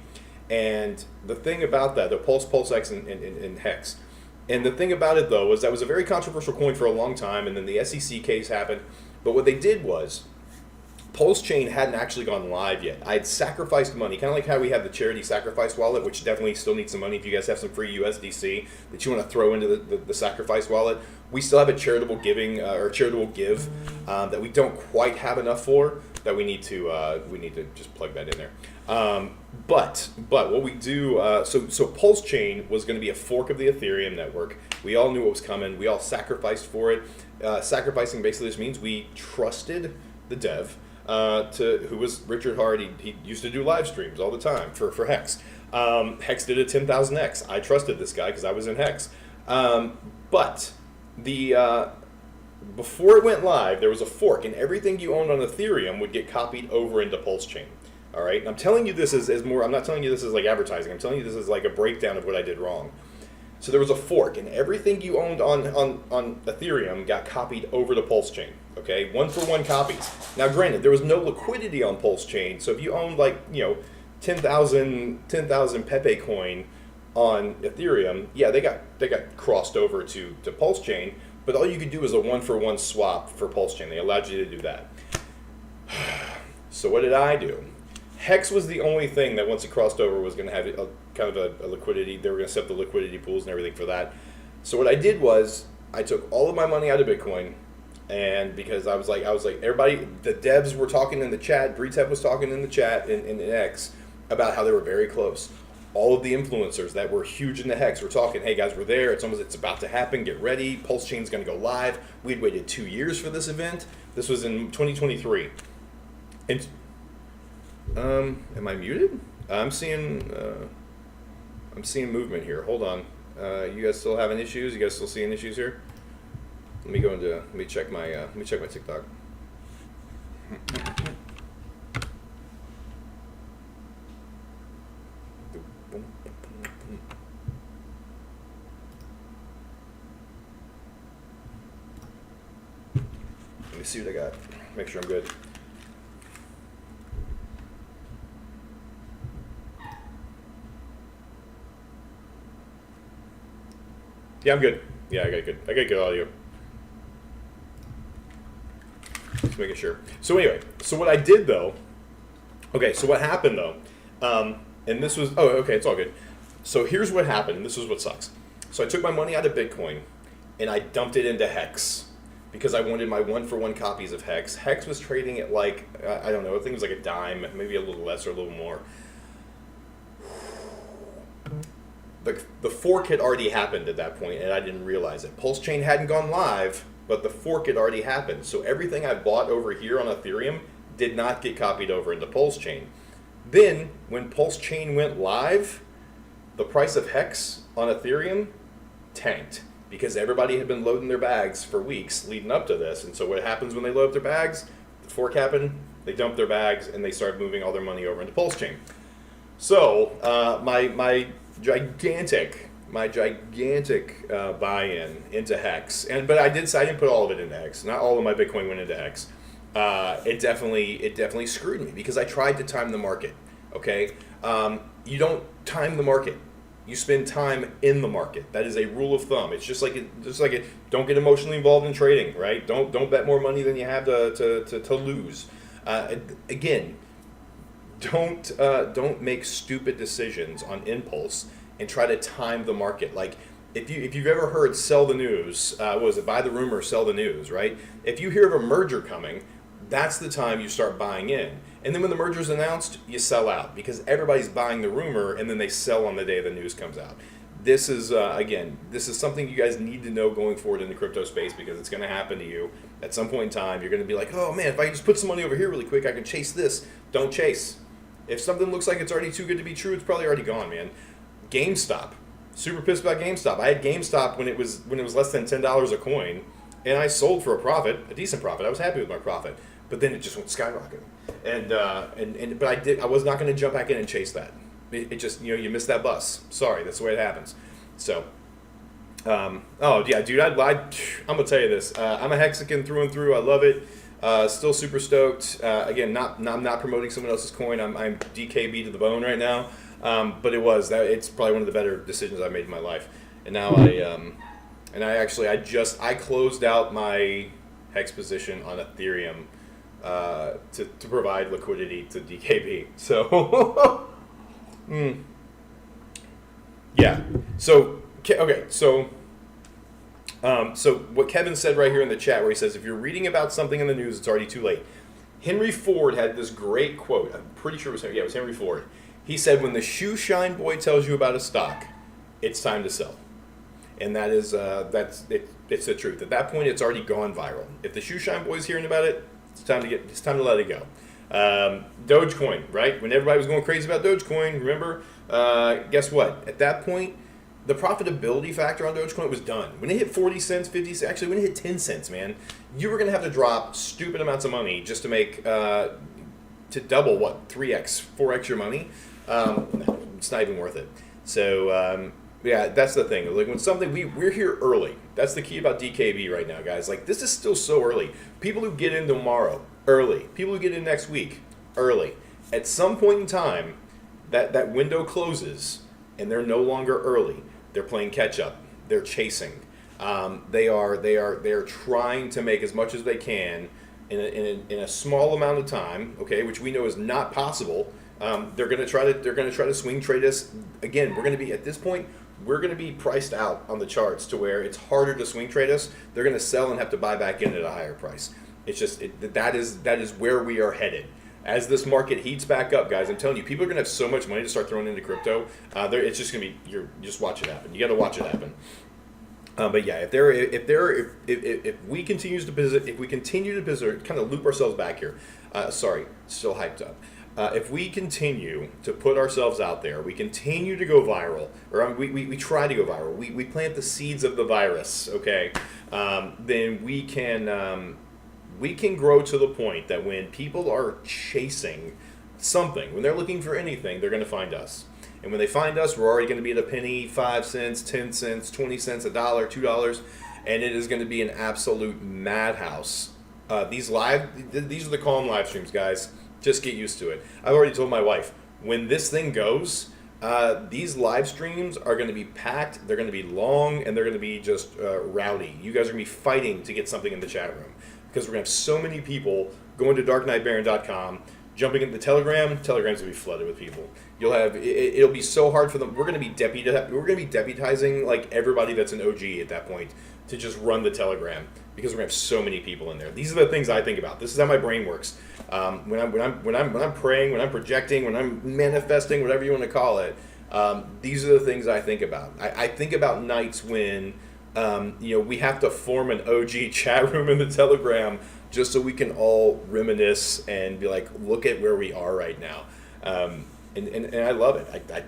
And the thing about that, the Pulse X, and Hex. And the thing about it though was that was a very controversial coin for a long time, and then the SEC case happened. But what they did was, Pulse Chain hadn't actually gone live yet. I had sacrificed money, kind of like how we have the charity sacrifice wallet, which definitely still needs some money. If you guys have some free USDC that you want to throw into the sacrifice wallet, we still have a charitable giving or charitable give that we don't quite have enough for. That we need to just plug that in there. But what we do, so Pulse Chain was going to be a fork of the Ethereum network. We all knew what was coming. We all sacrificed for it. Sacrificing basically just means we trusted the dev. Who was Richard Hart. He used to do live streams all the time for Hex. Hex did a 10,000X. I trusted this guy because I was in Hex. But before it went live, there was a fork, and everything you owned on Ethereum would get copied over into Pulse Chain. All right, and I'm telling you this as more. I'm not telling you this as like advertising. I'm telling you this as like a breakdown of what I did wrong. So there was a fork, and everything you owned on Ethereum got copied over to Pulse Chain. Okay, 1-for-1 copies. Now, granted, there was no liquidity on Pulse Chain, so if you owned 10,000 Pepe coin on Ethereum, yeah, they got crossed over to Pulse Chain. But all you could do was a 1-for-1 swap for Pulse Chain. They allowed you to do that. So what did I do? Hex was the only thing that once it crossed over was going to have a liquidity. They were going to set up the liquidity pools and everything for that. So what I did was I took all of my money out of Bitcoin, and because I was like everybody, the devs were talking in the chat, Breetep was talking in the chat in X about how they were very close. All of the influencers that were huge in the Hex were talking, hey guys, we're there. It's about to happen. Get ready. Pulse Chain's going to go live. We'd waited 2 years for this event. This was in 2023. And am I muted? I'm seeing movement here. Hold on. You guys still having issues? You guys still seeing issues here? Let me check my TikTok. Let me see what I got. Make sure I'm good. Yeah, I'm good. Yeah, I got good audio. Just making sure. So anyway, so what I did though, okay, so what happened though, and this was, oh, okay, it's all good. So here's what happened, and this is what sucks. So I took my money out of Bitcoin, and I dumped it into Hex. because I wanted my 1-for-1 copies of Hex. Hex was trading at like, I don't know, I think it was like a dime, maybe a little less or a little more. The fork had already happened at that point, and I didn't realize it. Pulse Chain hadn't gone live, but the fork had already happened. So everything I bought over here on Ethereum did not get copied over into Pulse Chain. Then, when Pulse Chain went live, the price of Hex on Ethereum tanked because everybody had been loading their bags for weeks leading up to this. And so what happens when they load up their bags? The fork happened, they dumped their bags, and they started moving all their money over into Pulse Chain. So my gigantic buy-in into Hex, but I didn't put all of it into Hex. Not all of my Bitcoin went into Hex. It definitely screwed me because I tried to time the market. Okay, you don't time the market. You spend time in the market. That is a rule of thumb. It's just like it. Don't get emotionally involved in trading. Right? Don't bet more money than you have to lose. Again, don't make stupid decisions on impulse and try to time the market. Like if you've ever heard sell the news, what was it, buy the rumor, sell the news, right? If you hear of a merger coming, that's the time you start buying in. And then when the merger's announced, you sell out because everybody's buying the rumor and then they sell on the day the news comes out. This is, this is something you guys need to know going forward in the crypto space because it's going to happen to you at some point in time. You're going to be like, oh man, if I just put some money over here really quick, I can chase this. Don't chase. If something looks like it's already too good to be true, it's probably already gone, man. GameStop. Super pissed about GameStop. I had GameStop when it was less than $10 a coin, and I sold for a decent profit. I was happy with my profit, but then it just went skyrocketing. But I was not going to jump back in and chase that. It just, you missed that bus. Sorry, that's the way it happens. So, oh yeah, dude, I'm gonna tell you this. I'm a Hexican through and through. I love it. Still super stoked. Again, I'm not promoting someone else's coin. I'm DKB to the bone right now. But it's probably one of the better decisions I've made in my life. And now I closed out my Hex position on Ethereum to provide liquidity to DKB. So, yeah. So, okay. So what Kevin said right here in the chat where he says, if you're reading about something in the news, it's already too late. Henry Ford had this great quote. I'm pretty sure it was him. Yeah, it was Henry Ford. He said, when the shoe shine boy tells you about a stock, it's time to sell. And that is, it's the truth. At that point, it's already gone viral. If the shoe shine boy's hearing about it, it's time to let it go. Dogecoin, right? When everybody was going crazy about Dogecoin, remember? Guess what? At that point, the profitability factor on Dogecoin was done. When it hit 40 cents, 50 cents, actually when it hit 10 cents, man, you were going to have to drop stupid amounts of money just to make, to double, 3x, 4x your money? It's not even worth it. So, yeah, that's the thing. Like when something, we're here early. That's the key about DKB right now, guys. Like this is still so early. People who get in tomorrow, early. People who get in next week, early. At some point in time, that window closes and they're no longer early. They're playing catch up. They're chasing. They are trying to make as much as they can in a small amount of time. Okay, which we know is not possible. They're going to try to swing trade us again. We're going to be at this point. We're going to be priced out on the charts to where it's harder to swing trade us. They're going to sell and have to buy back in at a higher price. It's just that is where we are headed. As this market heats back up, guys, I'm telling you, people are going to have so much money to start throwing into crypto. It's just going to be you just watch it happen. You got to watch it happen. But yeah, if we continue to kind of loop ourselves back here. Sorry, still hyped up. If we continue to put ourselves out there, we continue to go viral, or we try to go viral, we plant the seeds of the virus, okay, then we can grow to the point that when people are chasing something, when they're looking for anything, they're going to find us. And when they find us, we're already going to be at a penny, 5 cents, 10 cents, 20 cents, $1, $2, and it is going to be an absolute madhouse. These are the calm live streams, guys. Just get used to it. I've already told my wife, when this thing goes, these live streams are going to be packed, they're going to be long, and they're going to be just rowdy. You guys are going to be fighting to get something in the chat room because we're going to have so many people going to darkknightbaron.com, jumping into Telegram. Telegram's going to be flooded with people. It'll be so hard for them. We're going to be deputizing like everybody that's an OG at that point to just run the Telegram because we're gonna have so many people in there. These are the things I think about. This is how my brain works. When I'm praying, when I'm projecting, when I'm manifesting, whatever you want to call it, these are the things I think about. I think about nights when we have to form an OG chat room in the Telegram just so we can all reminisce and be like, look at where we are right now. And I love it.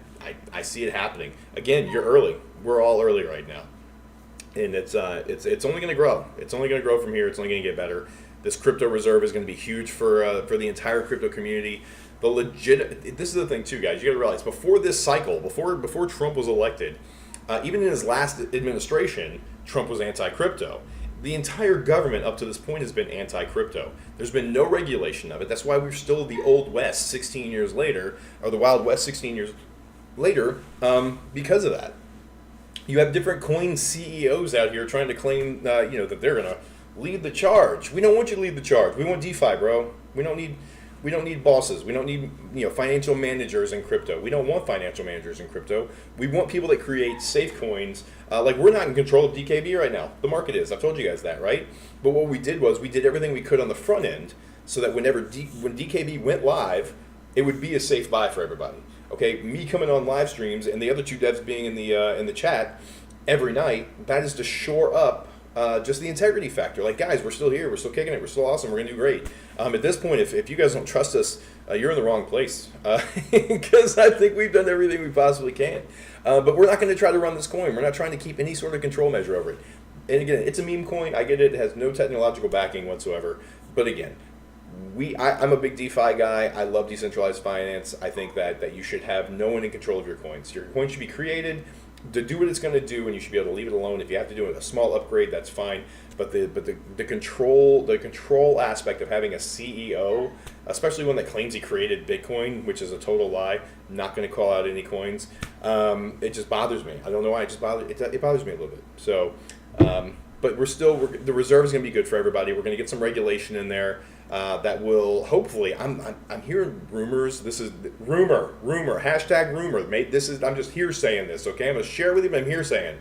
I see it happening. Again, you're early. We're all early right now. And it's only going to grow. It's only going to grow from here. It's only going to get better. This crypto reserve is going to be huge for the entire crypto community. This is the thing too, guys. You got to realize before this cycle, before Trump was elected, even in his last administration, Trump was anti-crypto. The entire government up to this point has been anti-crypto. There's been no regulation of it. That's why we're still the Old West 16 years later, or the Wild West 16 years later, because of that. You have different coin CEOs out here trying to claim that they're going to lead the charge. We don't want you to lead the charge. We want DeFi, bro. We don't need bosses. We don't need financial managers in crypto. We don't want financial managers in crypto. We want people that create safe coins. We're not in control of DKB right now. The market is. I've told you guys that, right? But what we did was we did everything we could on the front end so that when DKB went live, it would be a safe buy for everybody. Okay, me coming on live streams and the other two devs being in the chat every night, that is to shore up just the integrity factor. Like, guys, we're still here. We're still kicking it. We're still awesome. We're going to do great. At this point, if you guys don't trust us, you're in the wrong place. Because I think we've done everything we possibly can. But we're not going to try to run this coin. We're not trying to keep any sort of control measure over it. And again, it's a meme coin. I get it. It has no technological backing whatsoever. But again, I'm a big DeFi guy. I love decentralized finance. I think that you should have no one in control of your coins. Your coin should be created to do what it's going to do, and you should be able to leave it alone. If you have to do a small upgrade, that's fine. But the control aspect of having a CEO, especially one that claims he created Bitcoin, which is a total lie, not going to call out any coins, it just bothers me. I don't know why. It bothers me a little bit. So, but the reserve is going to be good for everybody. We're going to get some regulation in there. That will hopefully. I'm hearing rumors. This is rumor. Hashtag rumor. Mate, I'm just here saying this. Okay, I'm gonna share with you. But I'm here saying,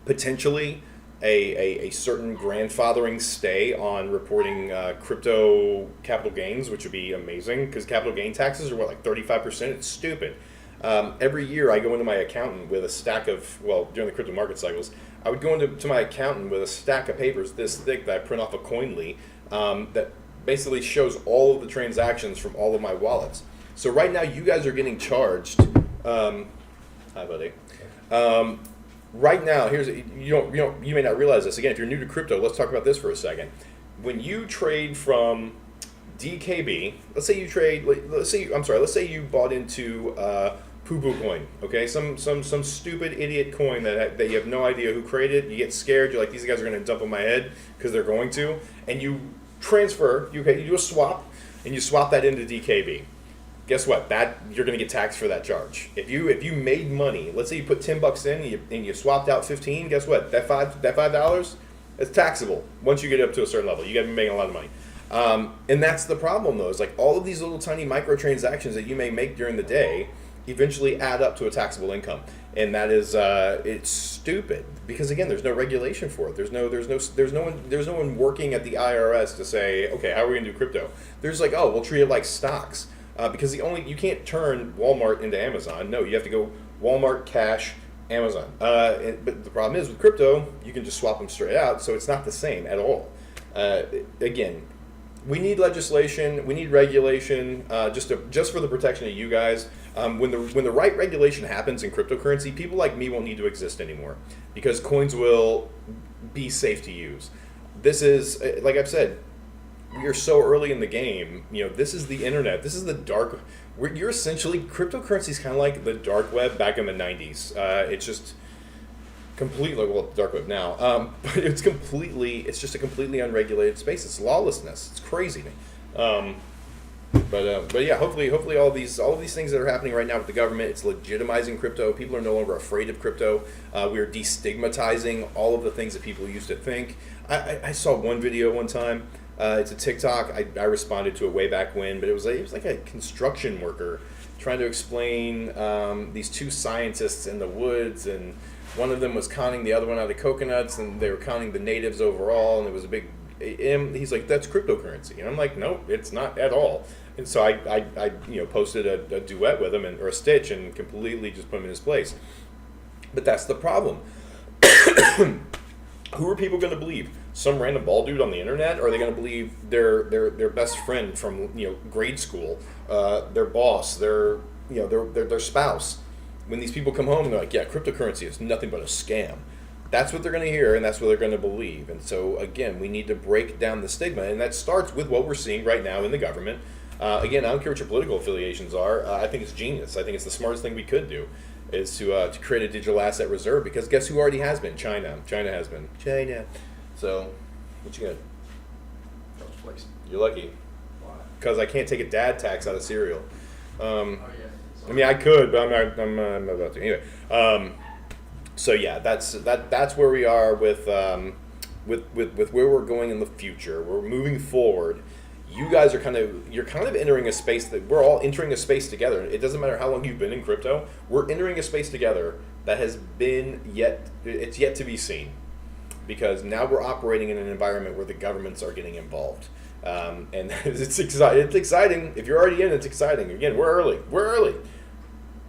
potentially a certain grandfathering stay on reporting crypto capital gains, which would be amazing because capital gain taxes are like 35%. It's stupid. Every year I go into my accountant with a stack of during the crypto market cycles, I would go into my accountant with a stack of papers this thick that I print off a Coinly. That basically shows all of the transactions from all of my wallets. So right now, you guys are getting charged. Hi, buddy. Right now, you may not realize this. Again, if you're new to crypto, let's talk about this for a second. When you trade from DKB, let's say you bought into Poo Poo Coin. Okay, some stupid idiot coin that you have no idea who created. You get scared. You're like, these guys are going to dump on my head because they're going to, and you transfer. You do a swap, and you swap that into DKB. Guess what? That you're going to get taxed for that charge. If you made money, let's say you put $10 in and you swapped out 15. Guess what? That $5, it's taxable once you get up to a certain level. You got to be making a lot of money. And that's the problem, though. Is like all of these little tiny microtransactions that you may make during the day eventually add up to a taxable income, and that is it's stupid because again, there's no regulation for it. There's no one working at the IRS to say, okay, how are we gonna do crypto? There's like, oh, we'll treat it like stocks because you can't turn Walmart into Amazon. No, you have to go Walmart, cash, Amazon. But the problem is with crypto, you can just swap them straight out, so it's not the same at all. Again, we need legislation, we need regulation, just for the protection of you guys. When the right regulation happens in cryptocurrency, people like me won't need to exist anymore because coins will be safe to use. This is, like I've said, we are so early in the game. This is the internet. This is the dark. You're essentially, cryptocurrency is kind of like the dark web back in the 90s. It's just completely, dark web now, but it's just a completely unregulated space. It's lawlessness. It's crazy. But yeah, hopefully all of these things that are happening right now with the government, it's legitimizing crypto. People are no longer afraid of crypto. We are destigmatizing all of the things that people used to think. I saw one video one time. It's a TikTok. I responded to it way back when, but it was like a construction worker trying to explain these two scientists in the woods, and one of them was conning the other one out of coconuts, and they were conning the natives overall, and it was a big. And he's like, "That's cryptocurrency," and I'm like, "No, it's not at all." And so I posted a duet with him or a stitch and completely just put him in his place. But that's the problem. Who are people going to believe? Some random bald dude on the internet? Or are they going to believe their best friend from grade school, their boss, their spouse? When these people come home and they're like, "Yeah, cryptocurrency is nothing but a scam." That's what they're going to hear, and that's what they're going to believe. And so again, we need to break down the stigma, and that starts with what we're seeing right now in the government. Again, I don't care what your political affiliations are. I think it's genius. I think it's the smartest thing we could do, is to create a digital asset reserve. Because guess who already has been? China. China has been. China. So, what you got? First place. You're lucky. Why? Because I can't take a dad tax out of cereal. Oh yeah. I mean, I could, but I'm not about to. Anyway, so yeah, that's where we are with where we're going in the future. We're moving forward. You guys are kind of entering a space that we're all entering a space together. It doesn't matter how long you've been in crypto. We're entering a space together that has been yet to be seen, because now we're operating in an environment where the governments are getting involved, and it's exciting. It's exciting. If you're already in, it's exciting. Again, we're early.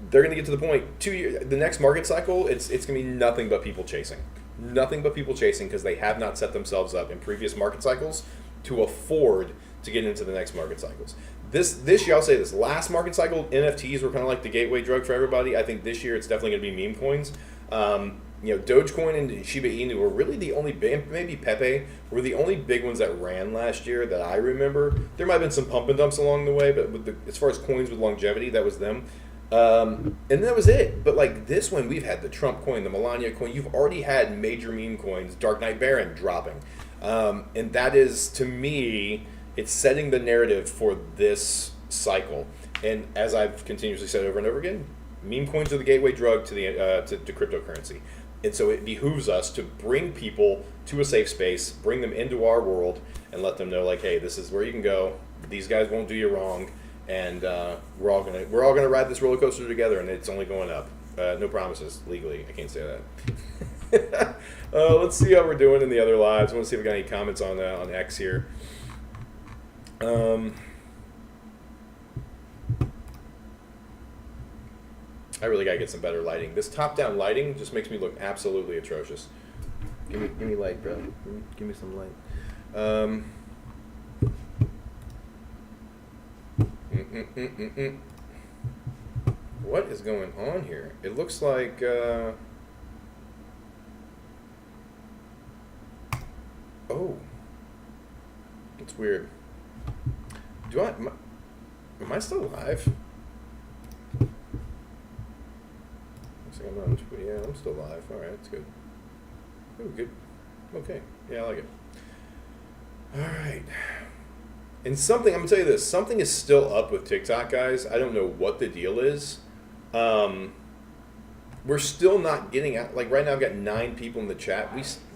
They're going to get to the point. 2 years, the next market cycle, it's going to be nothing but people chasing. Nothing but people chasing, because they have not set themselves up in previous market cycles to afford to get into the next market cycles. This year, I'll say this, last market cycle, NFTs were kind of like the gateway drug for everybody. I think this year it's definitely going to be meme coins. Dogecoin and Shiba Inu were really the only, maybe Pepe, were the only big ones that ran last year that I remember. There might have been some pump and dumps along the way, but as far as coins with longevity, that was them. And that was it. But like this one, we've had the Trump coin, the Melania coin. You've already had major meme coins, Dark Knight Baron dropping. And that is, to me, it's setting the narrative for this cycle. And as I've continuously said over and over again, meme coins are the gateway drug to to cryptocurrency. And so it behooves us to bring people to a safe space, bring them into our world, and let them know, like, hey, this is where you can go. These guys won't do you wrong, and we're all gonna ride this roller coaster together, and it's only going up. No promises legally. I can't say that. Let's see how we're doing in the other lives. I want to see if we got any comments on X here. I really gotta get some better lighting. This top-down lighting just makes me look absolutely atrocious. Give me light, bro. Give me some light. What is going on here? It looks like oh, it's weird. Am I still live? Yeah, I'm still live. All right, that's good. Oh, good. Okay. Yeah, I like it. All right. And something, I'm going to tell you this. Something is still up with TikTok, guys. I don't know what the deal is. We're still not getting out. Like, right now I've got 9 people in the chat.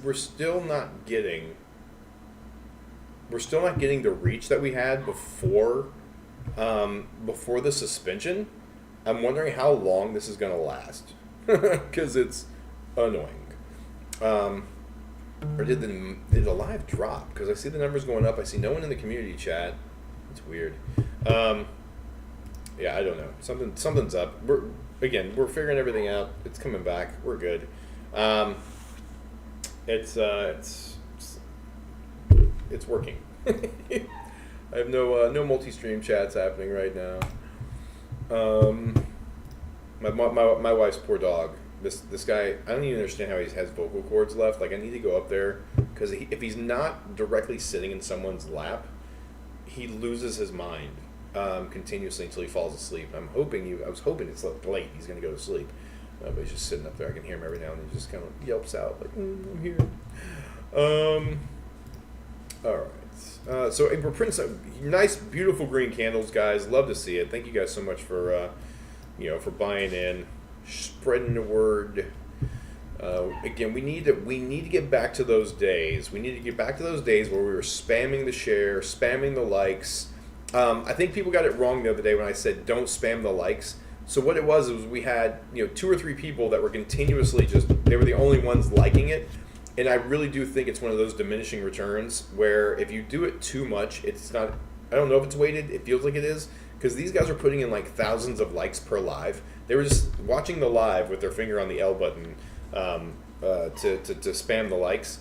We're still not getting the reach that we had before the suspension. I'm wondering how long this is going to last. Because it's annoying. Or did the live drop? Because I see the numbers going up. I see no one in the community chat. It's weird. Yeah, I don't know. Something's up. We're figuring everything out. It's coming back. We're good. It's working. I have no multi-stream chats happening right now. My wife's poor dog. This guy, I don't even understand how he has vocal cords left. Like, I need to go up there, because if he's not directly sitting in someone's lap, he loses his mind continuously until he falls asleep. I was hoping it's late. He's gonna go to sleep, but he's just sitting up there. I can hear him every now and then. He just kind of yelps out like, "I'm here." All right. So we're printing some nice, beautiful green candles, guys. Love to see it. Thank you guys so much for for buying in, spreading the word. Again, we need to get back to those days. We need to get back to those days where we were spamming the share, spamming the likes. I think people got it wrong the other day when I said don't spam the likes. So what it was we had, two or three people that were continuously they were the only ones liking it. And I really do think it's one of those diminishing returns where if you do it too much, it's not, I don't know if it's weighted, it feels like it is, because these guys are putting in like thousands of likes per live. They were just watching the live with their finger on the L button to spam the likes.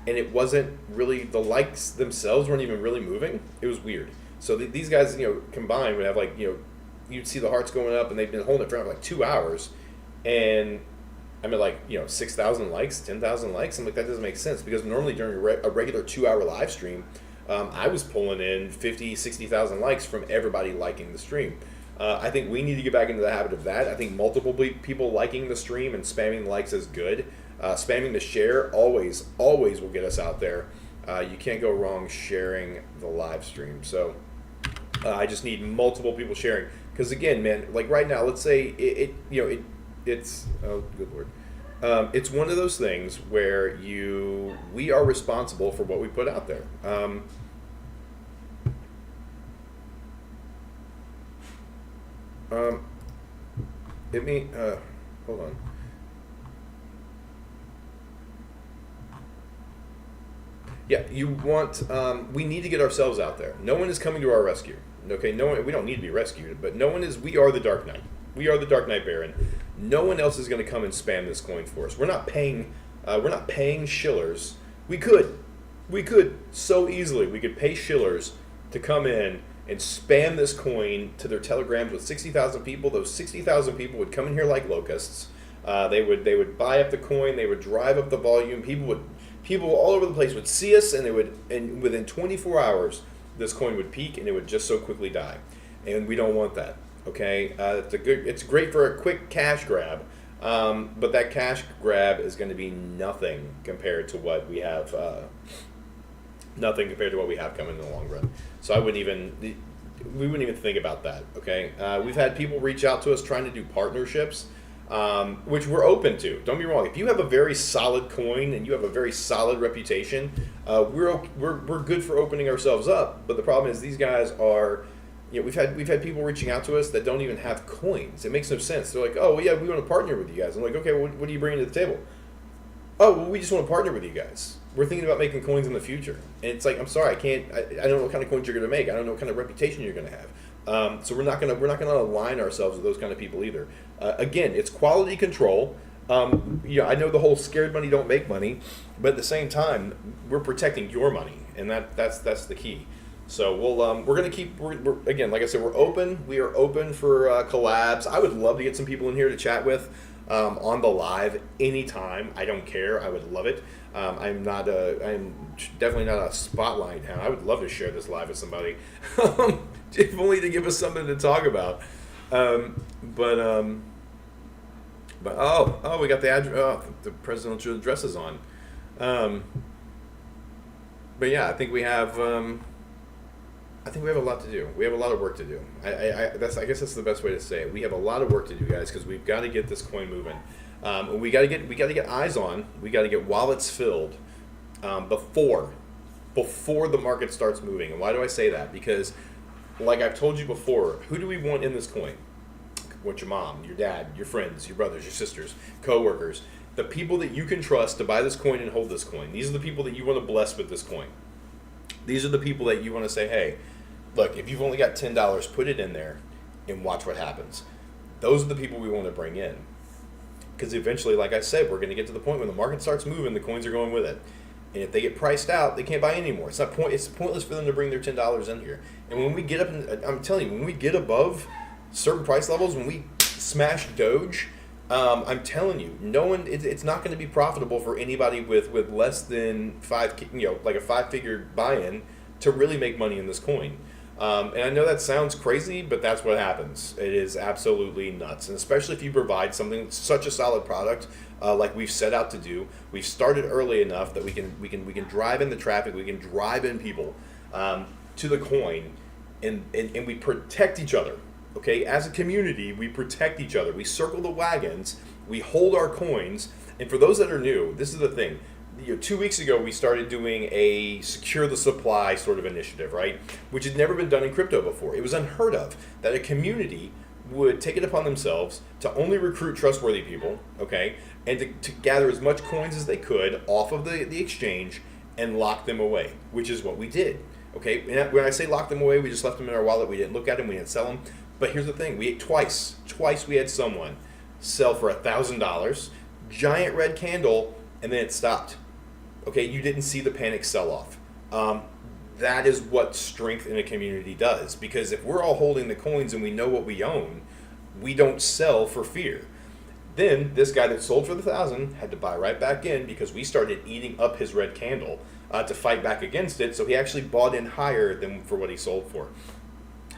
And it wasn't really, the likes themselves weren't even really moving. It was weird. So these guys, combined would have like, you'd see the hearts going up, and they've been holding it for like 2 hours. And I'm at like, 6,000 likes, 10,000 likes. I'm like, that doesn't make sense, because normally during a regular 2-hour live stream, I was pulling in 50, 60,000 likes from everybody liking the stream. I think we need to get back into the habit of that. I think multiple people liking the stream and spamming likes is good. Spamming the share always will get us out there. You can't go wrong sharing the live stream. So I just need multiple people sharing. Because again, man, like right now, let's say it's oh good lord, it's one of those things where we are responsible for what we put out there. Hold on. Yeah, we need to get ourselves out there. No one is coming to our rescue. Okay, we don't need to be rescued, but we are the Dark Knight. We are the Dark Knight Baron. No one else is going to come and spam this coin for us. We're not paying shillers. We could so easily. We could pay shillers to come in and spam this coin to their telegrams with 60,000 people. Those 60,000 people would come in here like locusts. They would buy up the coin. They would drive up the volume. People all over the place would see us, and within 24 hours, this coin would peak, and it would just so quickly die. And we don't want that. Okay, it's great for a quick cash grab, but that cash grab is going to be nothing compared to what we have. Nothing compared to what we have coming in the long run. So we wouldn't even think about that. Okay, we've had people reach out to us trying to do partnerships, which we're open to. Don't be wrong. If you have a very solid coin and you have a very solid reputation, we're good for opening ourselves up. But the problem is these guys are. We've had people reaching out to us that don't even have coins. It makes no sense. They're like, oh, well, yeah, we want to partner with you guys. I'm like, okay, what are you bringing to the table? Oh, well, we just want to partner with you guys. We're thinking about making coins in the future. And it's like, I'm sorry, I don't know what kind of coins you're going to make. I don't know what kind of reputation you're going to have. So we're not going to align ourselves with those kind of people either. Again, it's quality control. I know the whole scared money don't make money, but at the same time, we're protecting your money, and that's the key. So we're going to keep, we're again, like I said, we're open. We are open for collabs. I would love to get some people in here to chat with on the live anytime. I don't care. I would love it. I'm definitely not a spotlight hound. I would love to share this live with somebody, if only to give us something to talk about. But we got the presidential address is on. But yeah, I think we have a lot to do. We have a lot of work to do. I guess that's the best way to say it. We have a lot of work to do, guys, because we've got to get this coin moving. We got to get eyes on. We got to get wallets filled before the market starts moving. And why do I say that? Because, like I've told you before, who do we want in this coin? We want your mom, your dad, your friends, your brothers, your sisters, coworkers, the people that you can trust to buy this coin and hold this coin. These are the people that you want to bless with this coin. These are the people that you want to say, hey, look, if you've only got $10, put it in there and watch what happens. Those are the people we want to bring in. Because eventually, like I said, we're going to get to the point when the market starts moving, the coins are going with it. And if they get priced out, they can't buy anymore. It's pointless for them to bring their $10 in here. And when we get up, I'm telling you, when we get above certain price levels, when we smash Doge, I'm telling you, it's not going to be profitable for anybody with less than like a 5-figure buy-in to really make money in this coin. And I know that sounds crazy, but that's what happens. It is absolutely nuts, and especially if you provide such a solid product like we've set out to do. We've started early enough that we can drive in the traffic, we can drive in people to the coin, and we protect each other. Okay, as a community, we protect each other. We circle the wagons. We hold our coins. And for those that are new, this is the thing. 2 weeks ago, we started doing a secure the supply sort of initiative, right? Which had never been done in crypto before. It was unheard of that a community would take it upon themselves to only recruit trustworthy people, okay, and to gather as much coins as they could off of the exchange and lock them away, which is what we did. Okay, and when I say lock them away, we just left them in our wallet. We didn't look at them. We didn't sell them. But here's the thing: twice we had someone sell for $1,000, giant red candle, and then it stopped. Okay, you didn't see the panic sell-off. That is what strength in a community does. Because if we're all holding the coins and we know what we own, we don't sell for fear. Then this guy that sold for the 1,000 had to buy right back in because we started eating up his red candle to fight back against it. So he actually bought in higher than for what he sold for.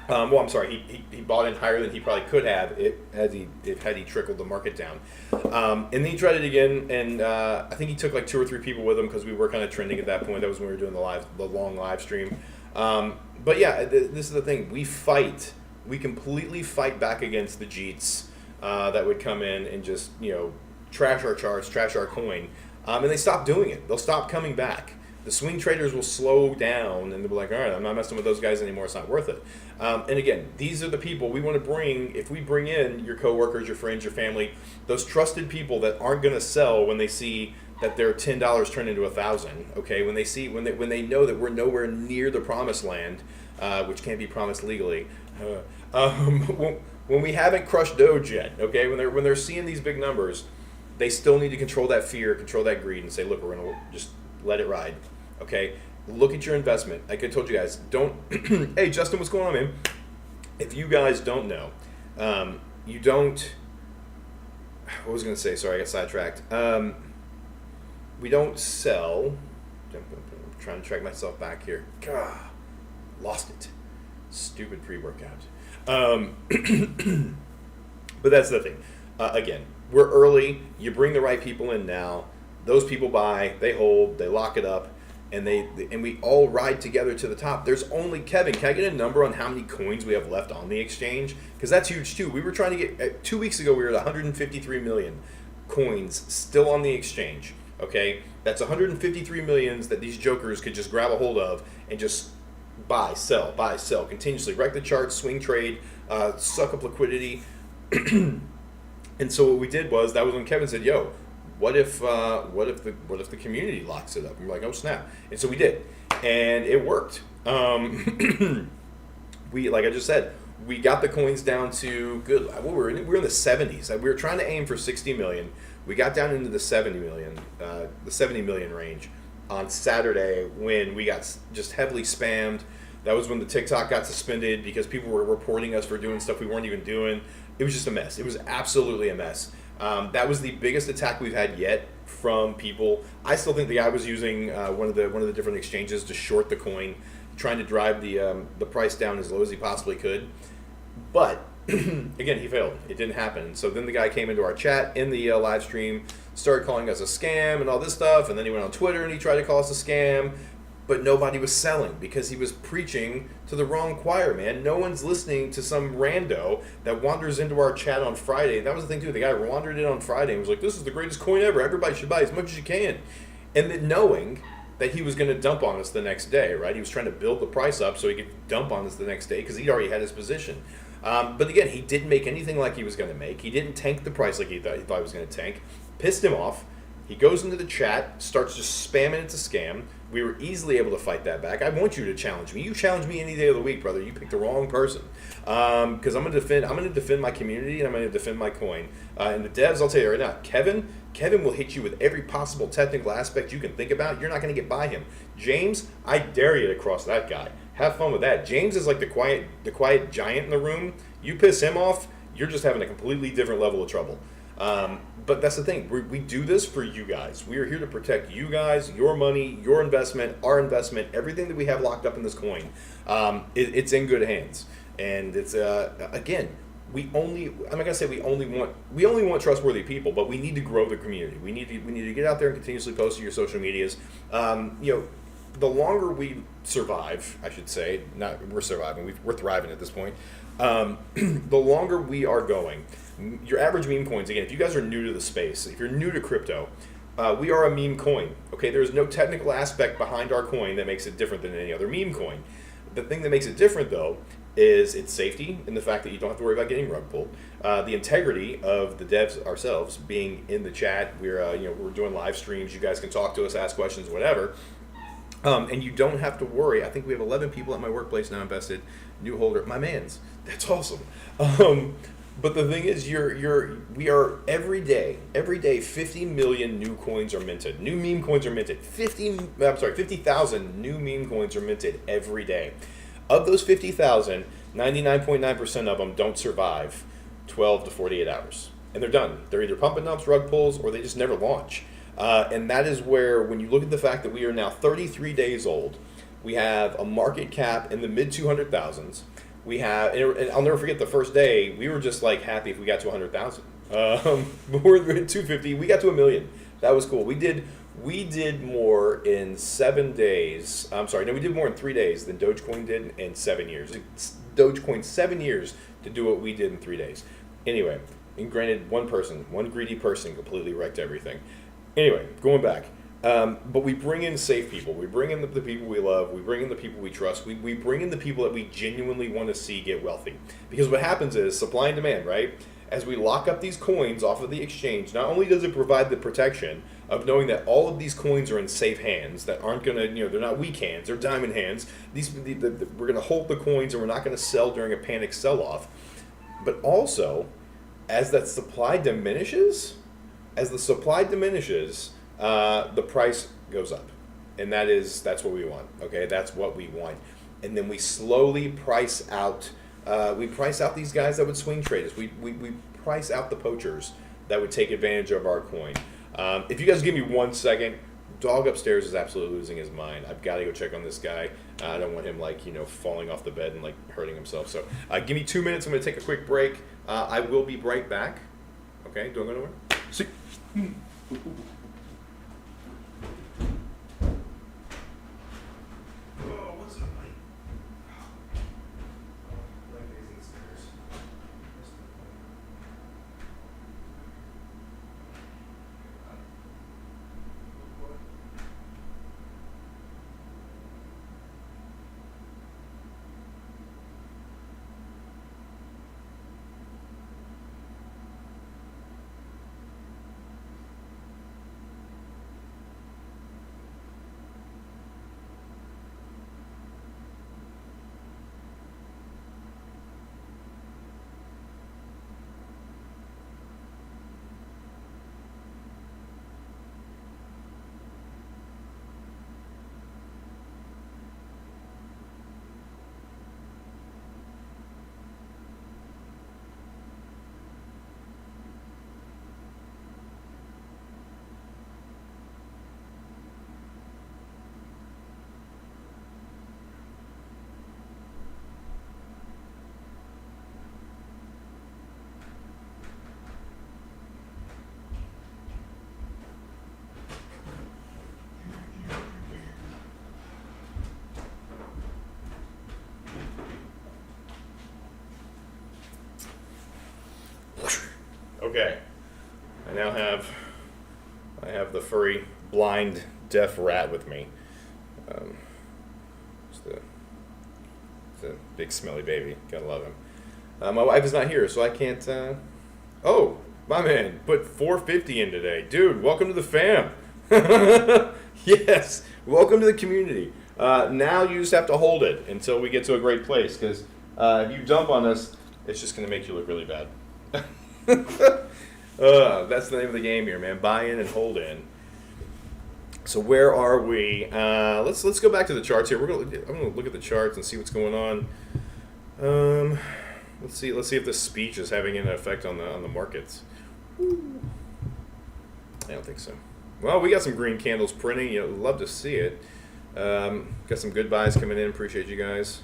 I'm sorry, he bought in higher than he probably could have had he trickled the market down. And then he tried it again, and I think he took like 2 or 3 people with him because we were kind of trending at that point. That was when we were doing the long live stream. But yeah, this is the thing: we completely fight back against the Jeets that would come in and just trash our charts, trash our coin, and they stop doing it. They'll stop coming back. The swing traders will slow down, and they'll be like, all right, I'm not messing with those guys anymore. It's not worth it. And again, these are the people we want to bring. If we bring in your coworkers, your friends, your family, those trusted people that aren't going to sell when they see that their $10 turn into 1,000. Okay, when they know that we're nowhere near the promised land, which can't be promised legally. When we haven't crushed Doge yet, okay, when they're seeing these big numbers, they still need to control that fear, control that greed, and say, look, we're gonna just let it ride. Okay, look at your investment. Like I told you guys, don't. Hey, Justin, what's going on, man? If you guys don't know, you don't. What was I going to say? Sorry, I got sidetracked. We don't sell. I'm trying to track myself back here. Gah, lost it. Stupid pre-workout. But that's the thing. Again, we're early. You bring the right people in now. Those people buy, they hold, they lock it up, and we all ride together to the top. There's only Kevin. Can I get a number on how many coins we have left on the exchange? Because that's huge too. We were trying to get 2 weeks ago. We were at 153 million coins still on the exchange. Okay, that's 153 millions that these jokers could just grab a hold of and just buy, sell, continuously wreck the charts, swing trade, suck up liquidity. And so what we did was that was when Kevin said, "Yo, what if the community locks it up?" And we're like, "Oh snap!" And so we did, and it worked. We, like I just said, we got the coins down to good. We were in the 70s. We were trying to aim for 60 million. We got down into the 70 million range on Saturday when we got just heavily spammed. That was when the TikTok got suspended because people were reporting us for doing stuff we weren't even doing. It was just a mess. It was absolutely a mess. That was the biggest attack we've had yet from people. I still think the guy was using one of the different exchanges to short the coin, trying to drive the price down as low as he possibly could. But again, he failed. It didn't happen. So then the guy came into our chat in the live stream, started calling us a scam and all this stuff, and then he went on Twitter and he tried to call us a scam. But nobody was selling because he was preaching to the wrong choir, man. No one's listening to some rando that wanders into our chat on Friday. And that was the thing, too. The guy wandered in on Friday and was like, "This is the greatest coin ever. Everybody should buy as much as you can." And then knowing that he was going to dump on us the next day, right? He was trying to build the price up so he could dump on us the next day because he already had his position. But again, he didn't make anything like he was going to make. He didn't tank the price like he thought he was going to tank. Pissed him off. He goes into the chat, starts just spamming it's a scam. We were easily able to fight that back. I want you to challenge me. You challenge me any day of the week, brother. You picked the wrong person. Because I'm going to defend my community and I'm going to defend my coin. And the devs, I'll tell you right now, Kevin will hit you with every possible technical aspect you can think about. You're not going to get by him. James, I dare you to cross that guy. Have fun with that. James is like the quiet giant in the room. You piss him off, you're just having a completely different level of trouble. But that's the thing. We do this for you guys. We are here to protect you guys, your money, your investment, our investment, everything that we have locked up in this coin. It's in good hands. And it's again, I'm not gonna say we only want trustworthy people, but we need to grow the community. We need to get out there and continuously post to your social medias. The longer we survive, I should say, we're surviving, we're thriving at this point. The longer we are going, your average meme coins, again, if you guys are new to the space, if you're new to crypto, we are a meme coin. Okay, there's no technical aspect behind our coin that makes it different than any other meme coin. The thing that makes it different, though, is its safety and the fact that you don't have to worry about getting rug pulled. The integrity of the devs ourselves being in the chat. We're doing live streams. You guys can talk to us, ask questions, whatever. And you don't have to worry. I think we have 11 people at my workplace now invested. New holder, my man's. That's awesome. But the thing is, we are every day, 50 million new coins are minted. New meme coins are minted. 50,000 new meme coins are minted every day. Of those 50,000, 99.9% of them don't survive 12 to 48 hours. And they're done. They're either pump and dumps, rug pulls, or they just never launch. And that is where, when you look at the fact that we are now 33 days old, we have a market cap in the mid 200,000s. We have, and I'll never forget the first day, we were just like happy if we got to 100,000. We're at 250, we got to 1 million. That was cool. We did more in 7 days. We did more in 3 days than Dogecoin did in 7 years. Dogecoin 7 years to do what we did in 3 days. Anyway, and granted, one greedy person completely wrecked everything. Anyway, going back. But we bring in safe people. We bring in the people we love. We bring in the people we trust. We bring in the people that we genuinely want to see get wealthy. Because what happens is supply and demand, right? As we lock up these coins off of the exchange, not only does it provide the protection of knowing that all of these coins are in safe hands that aren't going to, they're not weak hands, they're diamond hands. We're going to hold the coins and we're not going to sell during a panic sell-off. But also, as the supply diminishes, the price goes up, and that's what we want. Okay, that's what we want, and then we slowly price out. We price out these guys that would swing trade us. We price out the poachers that would take advantage of our coin. If you guys give me 1 second, dog upstairs is absolutely losing his mind. I've got to go check on this guy. I don't want him falling off the bed and hurting himself. So give me 2 minutes. I'm going to take a quick break. I will be right back. Okay, don't go nowhere. See. Okay, I have the furry, blind, deaf rat with me. It's a big smelly baby. Gotta love him. My wife is not here, so I can't. Oh, my man, put 450 in today, dude. Welcome to the fam. Yes, welcome to the community. Now you just have to hold it until we get to a great place, because if you dump on us, it's just gonna make you look really bad. That's the name of the game here, man. Buy in and hold in. So where are we? Let's go back to the charts here. I'm gonna look at the charts and see what's going on. Let's see if this speech is having an effect on the markets. I don't think so. Well, we got some green candles printing. Love to see it. Got some good buys coming in. Appreciate you guys.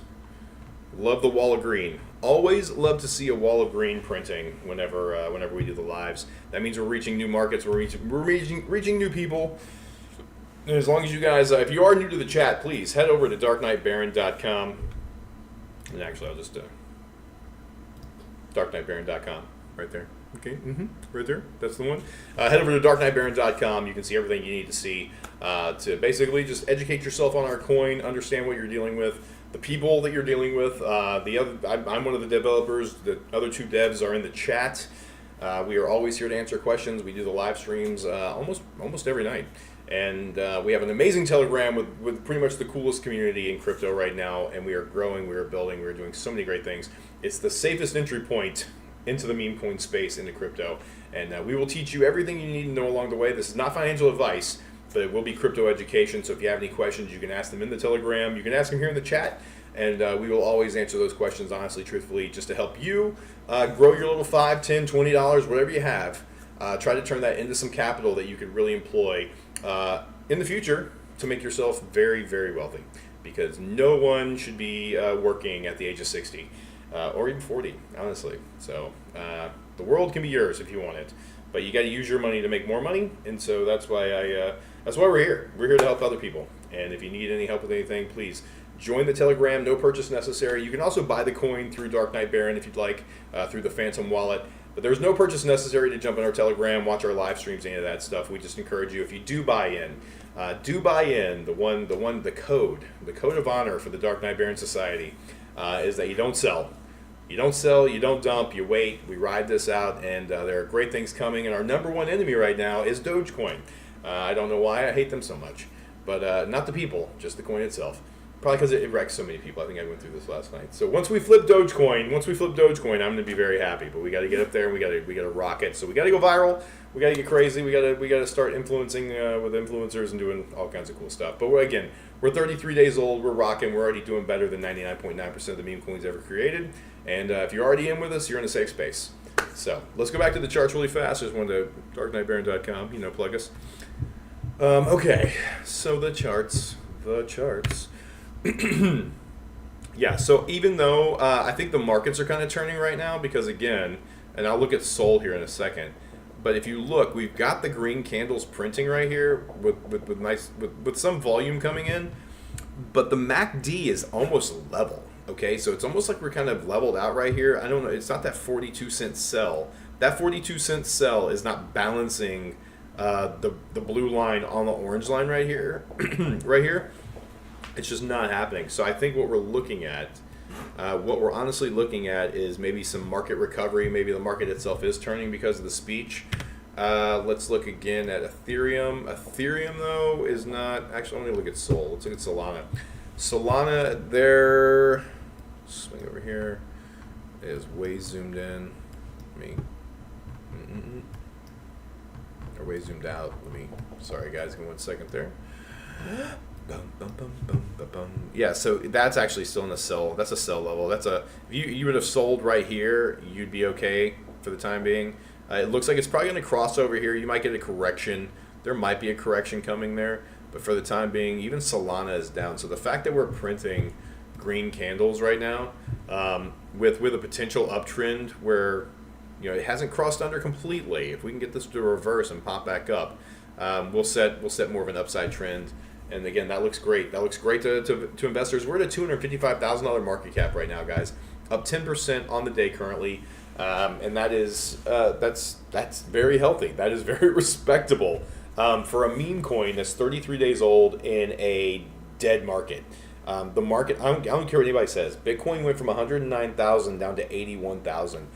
Love the wall of green. Always love to see a wall of green printing whenever we do the lives. That means we're reaching new markets. We're reaching new people. And as long as you guys, if you are new to the chat, please head over to darkknightbaron.com. And actually, I'll just darkknightbaron.com right there. Okay, right there. That's the one. Head over to darkknightbaron.com. You can see everything you need to see to basically just educate yourself on our coin, understand what you're dealing with. the people that you're dealing with. I'm one of the developers. The other two devs are in the chat. We are always here to answer questions. We do the live streams almost every night. And we have an amazing Telegram with pretty much the coolest community in crypto right now. And we are growing, we are building, we are doing so many great things. It's the safest entry point into the meme coin space, into crypto. And we will teach you everything you need to know along the way. This is not financial advice, but it will be crypto education. So if you have any questions, you can ask them in the Telegram. You can ask them here in the chat. And we will always answer those questions honestly, truthfully, just to help you grow your little $5, $10, $20, whatever you have. Try to turn that into some capital that you could really employ in the future to make yourself very, very wealthy. Because no one should be working at the age of 60 or even 40, honestly. So the world can be yours if you want it, but you got to use your money to make more money. And so that's why we're here. We're here to help other people. And if you need any help with anything, please join the Telegram. No purchase necessary. You can also buy the coin through Dark Knight Baron if you'd like, through the Phantom wallet. But there's no purchase necessary to jump in our Telegram, watch our live streams, any of that stuff. We just encourage you, if you do buy in, the code of honor for the Dark Knight Baron Society is that you don't sell. You don't sell, you don't dump, you wait. We ride this out, and there are great things coming. And our number one enemy right now is Dogecoin. I don't know why I hate them so much, but not the people, just the coin itself. Probably because it wrecks so many people. I think I went through this last night. So once we flip Dogecoin, I'm going to be very happy. But we got to get up there and we got to rock it. So we got to go viral. We got to get crazy. We got to start influencing with influencers and doing all kinds of cool stuff. But we're 33 days old. We're rocking. We're already doing better than 99.9% of the meme coins ever created. And if you're already in with us, you're in a safe space. So let's go back to the charts really fast. I just wanted to darkknightbaron.com. Plug us. Okay. So the charts. Yeah, so even though I think the markets are kind of turning right now because, again, and I'll look at Sol here in a second, but if you look, we've got the green candles printing right here with some volume coming in, but the MACD is almost level, okay? So it's almost like we're kind of leveled out right here. I don't know, it's not that 42-cent sell. That 42-cent sell is not balancing the blue line on the orange line right here, right here. It's just not happening. So I think what we're looking at, what we're honestly looking at is maybe some market recovery. Maybe the market itself is turning because of the speech. Let's look again at Ethereum. Ethereum, though, is not... Actually, let me look at Sol. Let's look at Solana. Solana, there... Swing over here. It is way zoomed in. Or way zoomed out. Sorry, guys. Give me 1 second there. Yeah, so that's actually still in a sell. That's a sell level. That's if you would have sold right here, you'd be okay for the time being. It looks like it's probably going to cross over here. You might get a correction. There might be a correction coming there, but for the time being, even Solana is down. So the fact that we're printing green candles right now, with a potential uptrend where it hasn't crossed under completely. If we can get this to reverse and pop back up, we'll set more of an upside trend. And again, that looks great. That looks great to investors. We're at a $255,000 market cap right now, guys. Up 10% on the day currently, and that is that's very healthy. That is very respectable for a meme coin that's 33 days old in a dead market. The market, I don't care what anybody says. Bitcoin went from 109,000 down to 81,000.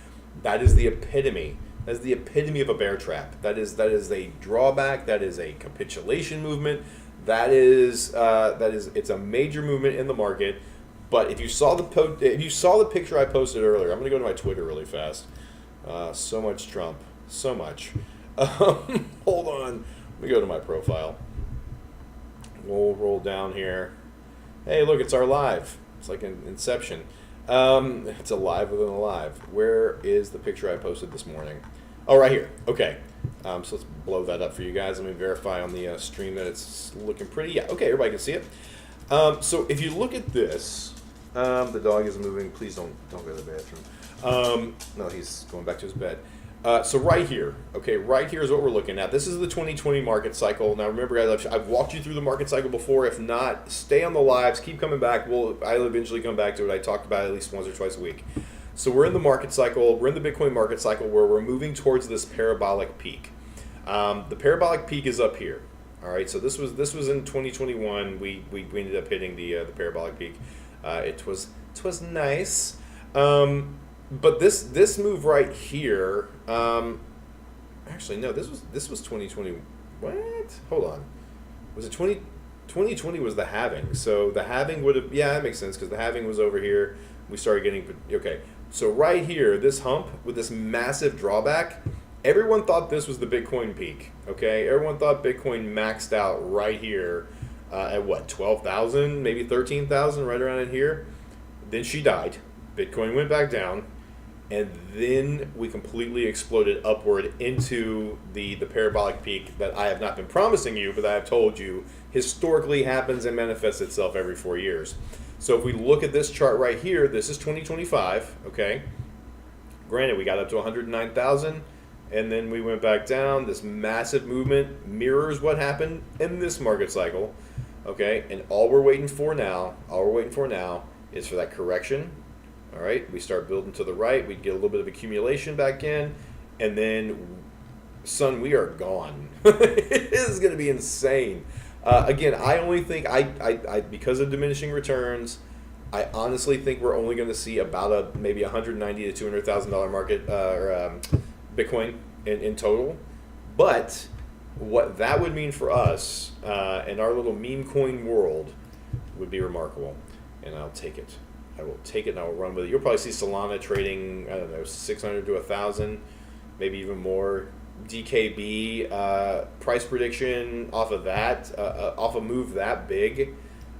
That is the epitome. That's the epitome of a bear trap. That is a drawback. That is a capitulation movement. That is it's a major movement in the market. But if you saw the picture I posted earlier, I'm going to go to my Twitter really fast. So much Trump, so much. Hold on, let me go to my profile. We'll roll down here. Hey, look, it's our live. It's like an Inception. It's a live within a live. Where is the picture I posted this morning? Oh, right here. Okay. So let's blow that up for you guys. Let me verify on the stream that it's looking pretty. Yeah, okay, everybody can see it. So if you look at this, the dog is moving. Please don't go to the bathroom. No, he's going back to his bed. So right here, okay, right here is what we're looking at. This is the 2020 market cycle. Now remember, guys, I've walked you through the market cycle before. If not, stay on the lives. Keep coming back. I'll eventually come back to it. I talked about it at least once or twice a week. So we're in the market cycle. We're in the Bitcoin market cycle where we're moving towards this parabolic peak. The parabolic peak is up here. All right. So this was in 2021. We ended up hitting the parabolic peak. It was nice. But this move right here, actually no, this was 2020. What? Hold on. Was it 2020 was the halving. So the halving would have, yeah, that makes sense because the halving was over here. We started getting, okay. So right here, this hump with this massive drawback, everyone thought this was the Bitcoin peak, okay? Everyone thought Bitcoin maxed out right here at what, 12,000, maybe 13,000, right around in here. Then she died. Bitcoin went back down. And then we completely exploded upward into the parabolic peak that I have not been promising you, but I have told you historically happens and manifests itself every 4 years. So if we look at this chart right here, this is 2025, okay? Granted, we got up to 109,000, and then we went back down. This massive movement mirrors what happened in this market cycle, okay? And all we're waiting for now is for that correction. All right, we start building to the right. We get a little bit of accumulation back in, and then, son, we are gone. It is going to be insane. Again, I only think I because of diminishing returns, I honestly think we're only going to see about maybe $190,000 to $200,000 market Bitcoin in total. But what that would mean for us in our little meme coin world would be remarkable, and I'll take it. I will take it and I will run with it. You'll probably see Solana trading, I don't know, 600 to 1,000, maybe even more. DKB price prediction off of that, off a move that big.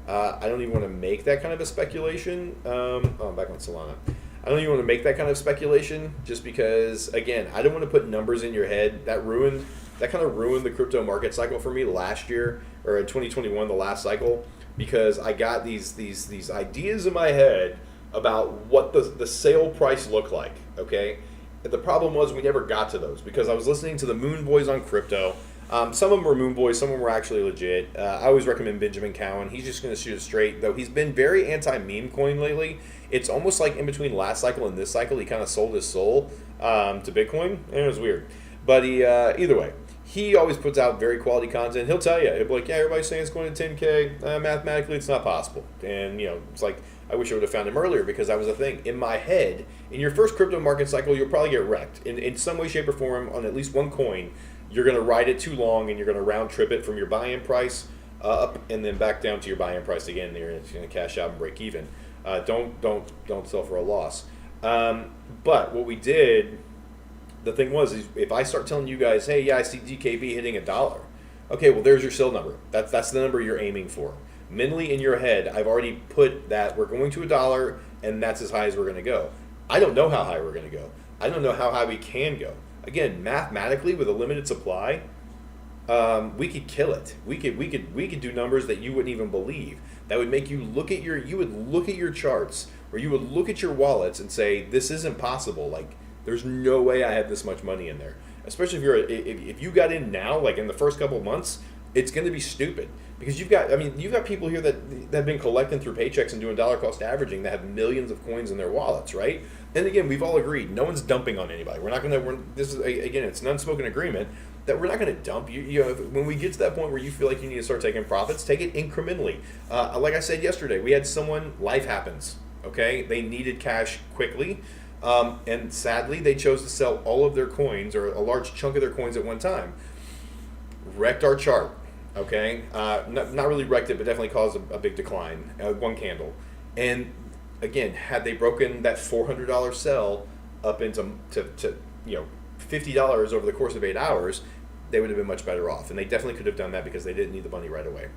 I don't even want to make that kind of a speculation. I'm back on Solana. I don't even want to make that kind of speculation just because, again, I don't want to put numbers in your head. That kind of ruined the crypto market cycle for me last year, or in 2021, the last cycle. Because I got these ideas in my head about what the sale price looked like, okay? And the problem was we never got to those because I was listening to the Moon Boys on crypto. Some of them were Moon Boys, some of them were actually legit. I always recommend Benjamin Cowan. He's just going to shoot it straight, though he's been very anti-meme coin lately. It's almost like in between last cycle and this cycle, he kind of sold his soul to Bitcoin, and it was weird. But he, either way. He always puts out very quality content. He'll tell you, he'll be like, yeah, everybody's saying it's going to 10K. Mathematically, it's not possible. And, it's like, I wish I would have found him earlier because that was the thing. In my head, in your first crypto market cycle, you'll probably get wrecked. In some way, shape, or form, on at least one coin, you're going to ride it too long and you're going to round trip it from your buy-in price up and then back down to your buy-in price again. And you're going to cash out and break even. Don't sell for a loss. But what we did... The thing was, is if I start telling you guys, hey, yeah, I see DKB hitting $1. Okay, well, there's your sell number. That's the number you're aiming for. Mentally in your head, I've already put that we're going to $1, and that's as high as we're going to go. I don't know how high we're going to go. I don't know how high we can go. Again, mathematically, with a limited supply, we could kill it. We could do numbers that you wouldn't even believe. That would make you look at your charts, or you would look at your wallets and say, this isn't possible. Like, there's no way I have this much money in there. Especially if you got in now, like in the first couple of months, it's going to be stupid because you've got people here that have been collecting through paychecks and doing dollar cost averaging that have millions of coins in their wallets, right? And again, we've all agreed no one's dumping on anybody. This is again, it's an unspoken agreement that we're not going to dump you. When we get to that point where you feel like you need to start taking profits, take it incrementally. Like I said yesterday, we had someone, life happens. Okay, they needed cash quickly. And sadly, they chose to sell all of their coins or a large chunk of their coins at one time. Wrecked our chart, okay? Not really wrecked it, but definitely caused a big decline, one candle. And again, had they broken that $400 sell up into $50 over the course of 8 hours, they would have been much better off. And they definitely could have done that because they didn't need the money right away.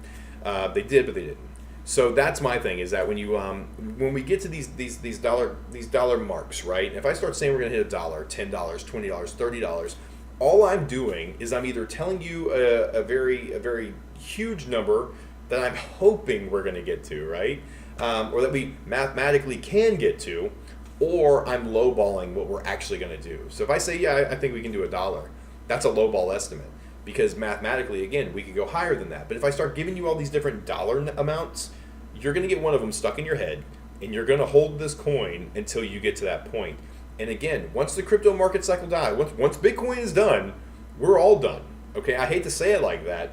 They did, but they didn't. So that's my thing, is that when we get to these dollar marks, right? If I start saying we're going to hit $1, $10, $20, $30, all I'm doing is I'm either telling you a very huge number that I'm hoping we're going to get to, right? Or that we mathematically can get to, or I'm lowballing what we're actually going to do. So if I say, yeah, I think we can do $1, that's a lowball estimate. Because mathematically, again, we could go higher than that. But if I start giving you all these different dollar amounts, you're going to get one of them stuck in your head, and you're going to hold this coin until you get to that point. And again, once the crypto market cycle dies, once Bitcoin is done, we're all done. Okay, I hate to say it like that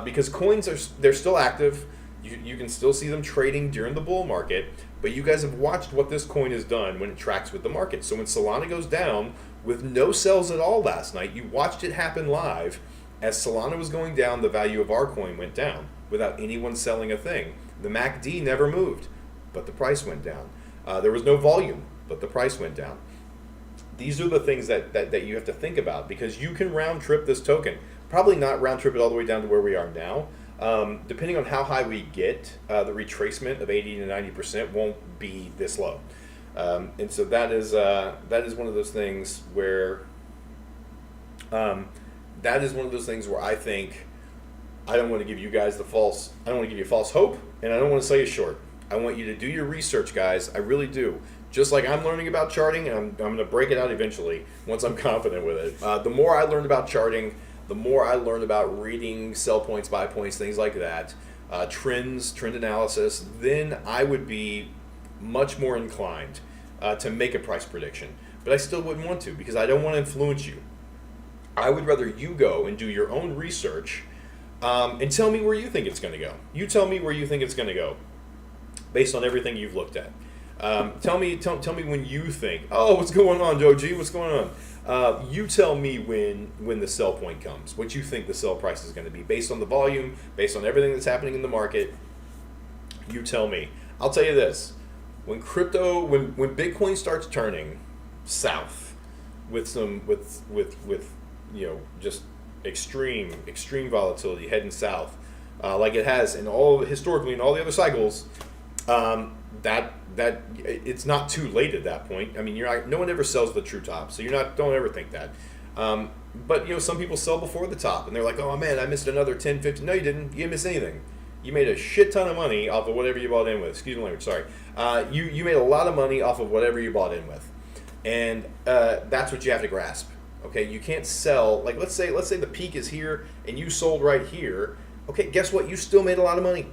because coins they're still active. You can still see them trading during the bull market, but you guys have watched what this coin has done when it tracks with the market. So when Solana goes down with no sells at all last night, you watched it happen live. As Solana was going down, the value of our coin went down without anyone selling a thing. The MACD never moved, but the price went down. There was no volume, but the price went down. These are the things that you have to think about, because you can round trip this token. Probably not round trip it all the way down to where we are now. Depending on how high we get, the retracement of 80 to 90% won't be this low. And so that is one of those things where I think I don't want to give you guys I don't want to give you false hope, and I don't want to sell you short. I want you to do your research, guys. I really do. Just like I'm learning about charting, and I'm going to break it out eventually once I'm confident with it. The more I learn about charting, the more I learn about reading sell points, buy points, things like that, trends, trend analysis, then I would be much more inclined to make a price prediction. But I still wouldn't want to, because I don't want to influence you. I would rather you go and do your own research and tell me where you think it's going to go. You tell me where you think it's going to go based on everything you've looked at. Tell me when you think, oh, what's going on, Joe G? What's going on? You tell me when the sell point comes, what you think the sell price is going to be based on the volume, based on everything that's happening in the market. You tell me. I'll tell you this: when Bitcoin starts turning south with just extreme volatility heading south, like it has historically in all the other cycles, that it's not too late at that point. I mean, no one ever sells the true top, so don't ever think that. But some people sell before the top, and they're like, oh man, I missed another 10, 15. No, you didn't. You didn't miss anything. You made a shit ton of money off of whatever you bought in with. Excuse my language, sorry. You made a lot of money off of whatever you bought in with, and that's what you have to grasp. Okay, you can't sell, like let's say the peak is here and you sold right here. Okay, guess what? You still made a lot of money.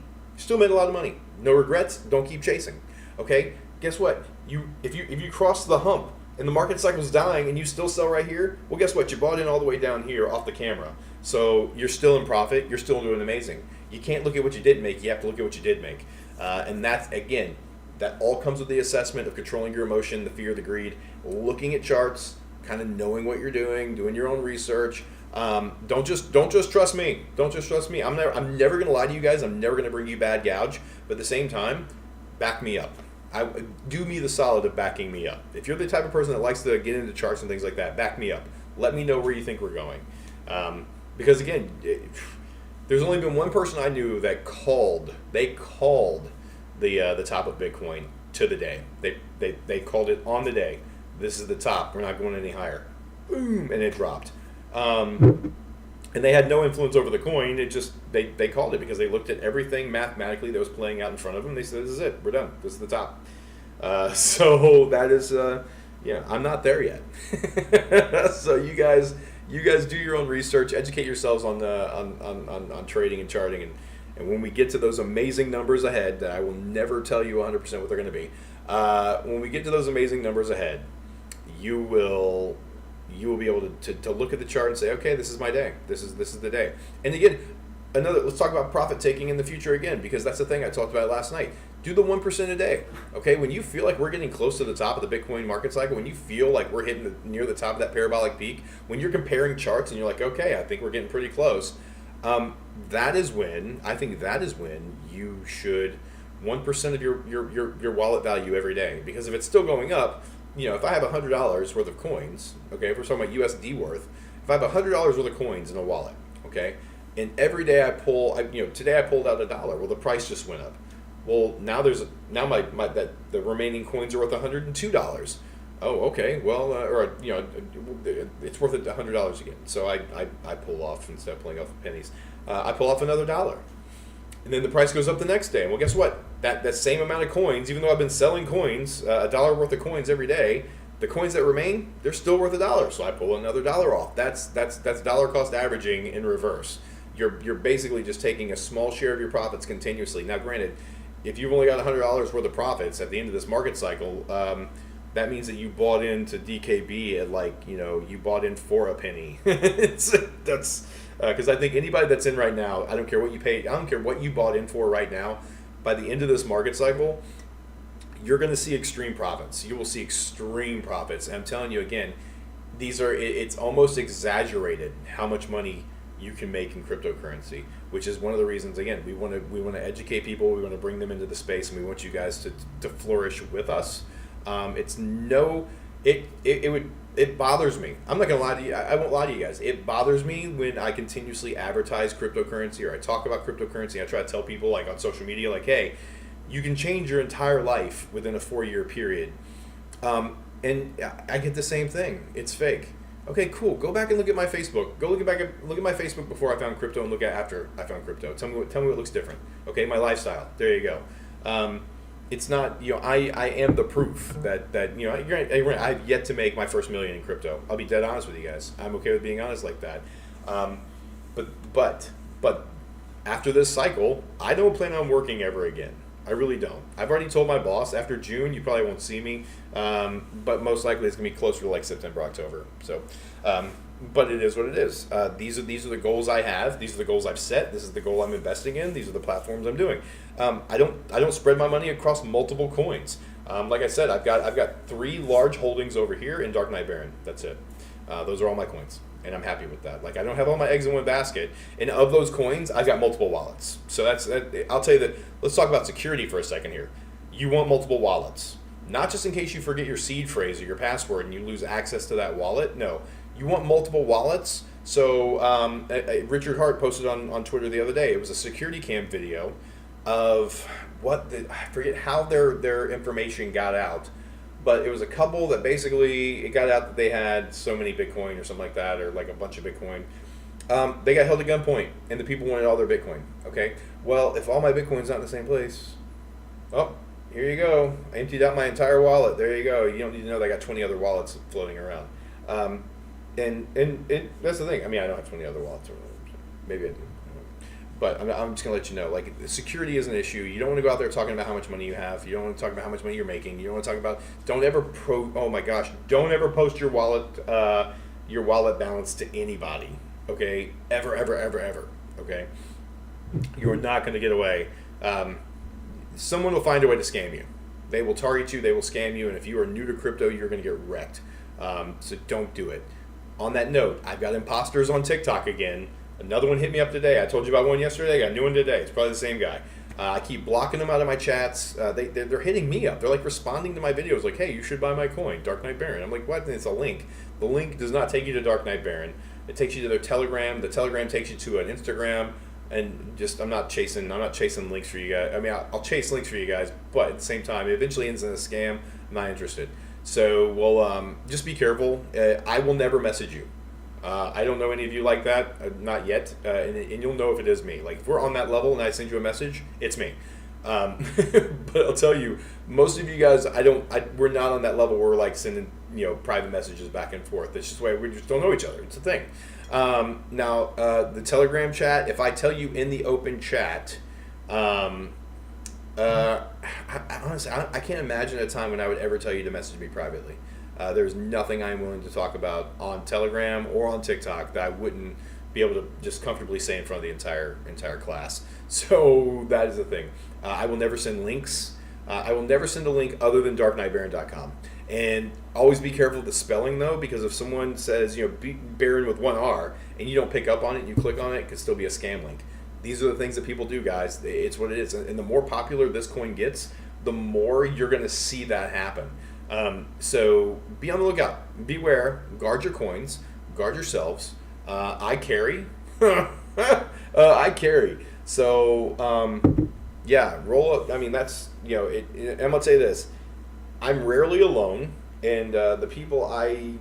No regrets. Don't keep chasing. Okay, guess what? If you cross the hump and the market cycle's dying and you still sell right here, well, guess what? You bought in all the way down here off the camera, so you're still in profit. You're still doing amazing. You can't look at what you didn't make. You have to look at what you did make, and that all comes with the assessment of controlling your emotion, the fear, the greed, looking at charts, kind of knowing what you're doing your own research. Don't just trust me. Don't just trust me. I'm never going to lie to you guys. I'm never going to bring you bad gouge. But at the same time, back me up. Do me the solid of backing me up. If you're the type of person that likes to get into charts and things like that, back me up. Let me know where you think we're going. Because again, there's only been one person I knew that called. They called the top of Bitcoin to the day. They called it on the day. This is the top. We're not going any higher. Boom, and it dropped. And they had no influence over the coin. It just they called it because they looked at everything mathematically that was playing out in front of them. They said, "This is it. We're done. This is the top." So that is, I'm not there yet. So you guys do your own research, educate yourselves on trading and charting, and when we get to those amazing numbers ahead, that I will never tell you 100% what they're going to be. When we get to those amazing numbers ahead, you will be able to look at the chart and say, okay, this is my day. This is the day. And again, let's talk about profit taking in the future again, because that's the thing I talked about last night. Do the 1% a day. Okay, when you feel like we're getting close to the top of the Bitcoin market cycle, when you feel like we're hitting near the top of that parabolic peak, when you're comparing charts and you're like, okay, I think we're getting pretty close. That is when you should 1% of your wallet value every day, because if it's still going up, if I have $100 worth of coins, okay, if we're talking about USD worth, if I have $100 worth of coins in a wallet, okay, and every day today I pulled out $1. Well, the price just went up. Well, now the remaining coins are worth $102. Oh, okay. Well, it's worth $100 again. So I pull off, instead of pulling off pennies, I pull off another $1. And then the price goes up the next day. Well, guess what? That same amount of coins, even though I've been selling coins, $1 worth of coins every day, the coins that remain, they're still worth $1. So I pull another $1 off. That's dollar cost averaging in reverse. You're basically just taking a small share of your profits continuously. Now, granted, if you've only got $100 worth of profits at the end of this market cycle, that means that you bought into DKB at like, you bought in for a penny. That's because I think anybody that's in right now, I don't care what you paid, I don't care what you bought in for right now. By the end of this market cycle, you're going to see extreme profits. You will see extreme profits. And I'm telling you again, it's almost exaggerated how much money you can make in cryptocurrency, which is one of the reasons, again, we want to educate people, we want to bring them into the space, and we want you guys to flourish with us. It bothers me. I'm not gonna lie to you. I won't lie to you guys. It bothers me when I continuously advertise cryptocurrency or I talk about cryptocurrency. I try to tell people like on social media, like, hey, you can change your entire life within a 4-year period. And I get the same thing. It's fake. Okay, cool. Go back and look at my Facebook. Look at my Facebook before I found crypto and look at after I found crypto. Tell me what looks different. Okay, my lifestyle. There you go. It's not, I am the proof that I've yet to make my first million in crypto. I'll be dead honest with you guys. I'm okay with being honest like that. But after this cycle, I don't plan on working ever again. I really don't. I've already told my boss after June you probably won't see me, but most likely it's gonna be closer to like September, October. So, but it is what it is. These are the goals I have. These are the goals I've set. This is the goal I'm investing in. These are the platforms I'm doing. I don't spread my money across multiple coins. Like I said, I've got 3 large holdings over here in Dark Knight Baron. That's it. Those are all my coins. And I'm happy with that. Like, I don't have all my eggs in one basket. And of those coins, I've got multiple wallets. So I'll tell you that. Let's talk about security for a second here. You want multiple wallets, not just in case you forget your seed phrase or your password and you lose access to that wallet. No, you want multiple wallets. So Richard Hart posted on Twitter the other day. It was a security cam video of I forget how their information got out. But it was a couple that basically, it got out that they had so many Bitcoin or something like that, or like a bunch of Bitcoin. They got held at gunpoint, and the people wanted all their Bitcoin. Okay, well, if all my Bitcoin's not in the same place, oh, here you go. I emptied out my entire wallet. There you go. You don't need to know that I got 20 other wallets floating around. And that's the thing. I mean, I don't have 20 other wallets. Or maybe I do. But I'm just going to let you know, like, security is an issue. You don't want to go out there talking about how much money you have. You don't want to talk about how much money you're making. You don't want to talk about, don't ever post your wallet balance to anybody, okay? Ever, ever, ever, ever, okay? You're not going to get away. Someone will find a way to scam you. They will target you. They will scam you. And if you are new to crypto, you're going to get wrecked. So don't do it. On that note, I've got imposters on TikTok again. Another one hit me up today. I told you about one yesterday. I got a new one today. It's probably the same guy. I keep blocking them out of my chats. They're hitting me up. They're like responding to my videos like, hey, you should buy my coin, Dark Knight Baron. I'm like, what? It's a link. The link does not take you to Dark Knight Baron. It takes you to their Telegram. The Telegram takes you to an Instagram. And just, I'm not chasing links for you guys. I mean, I'll chase links for you guys, but at the same time, it eventually ends in a scam. I'm not interested. So, well, just be careful. I will never message you. I don't know any of you like that, not yet, and you'll know if it is me. Like, if we're on that level and I send you a message, it's me. But I'll tell you, most of you guys, we're not on that level where we're like sending, private messages back and forth. It's just the way we just don't know each other. It's a thing. Now, the Telegram chat, if I tell you in the open chat, honestly, I can't imagine a time when I would ever tell you to message me privately. There's nothing I'm willing to talk about on Telegram or on TikTok that I wouldn't be able to just comfortably say in front of the entire class. So that is the thing. I will never send links. I will never send a link other than darknightbaron.com. And always be careful of the spelling, though, because if someone says, Baron with one R, and you don't pick up on it and you click on it, it could still be a scam link. These are the things that people do, guys. It's what it is. And the more popular this coin gets, the more you're going to see that happen. So be on the lookout. Beware. Guard your coins. Guard yourselves. I carry. I carry. So, yeah, roll up. I mean, that's, I'm going to say this. I'm rarely alone, and the people I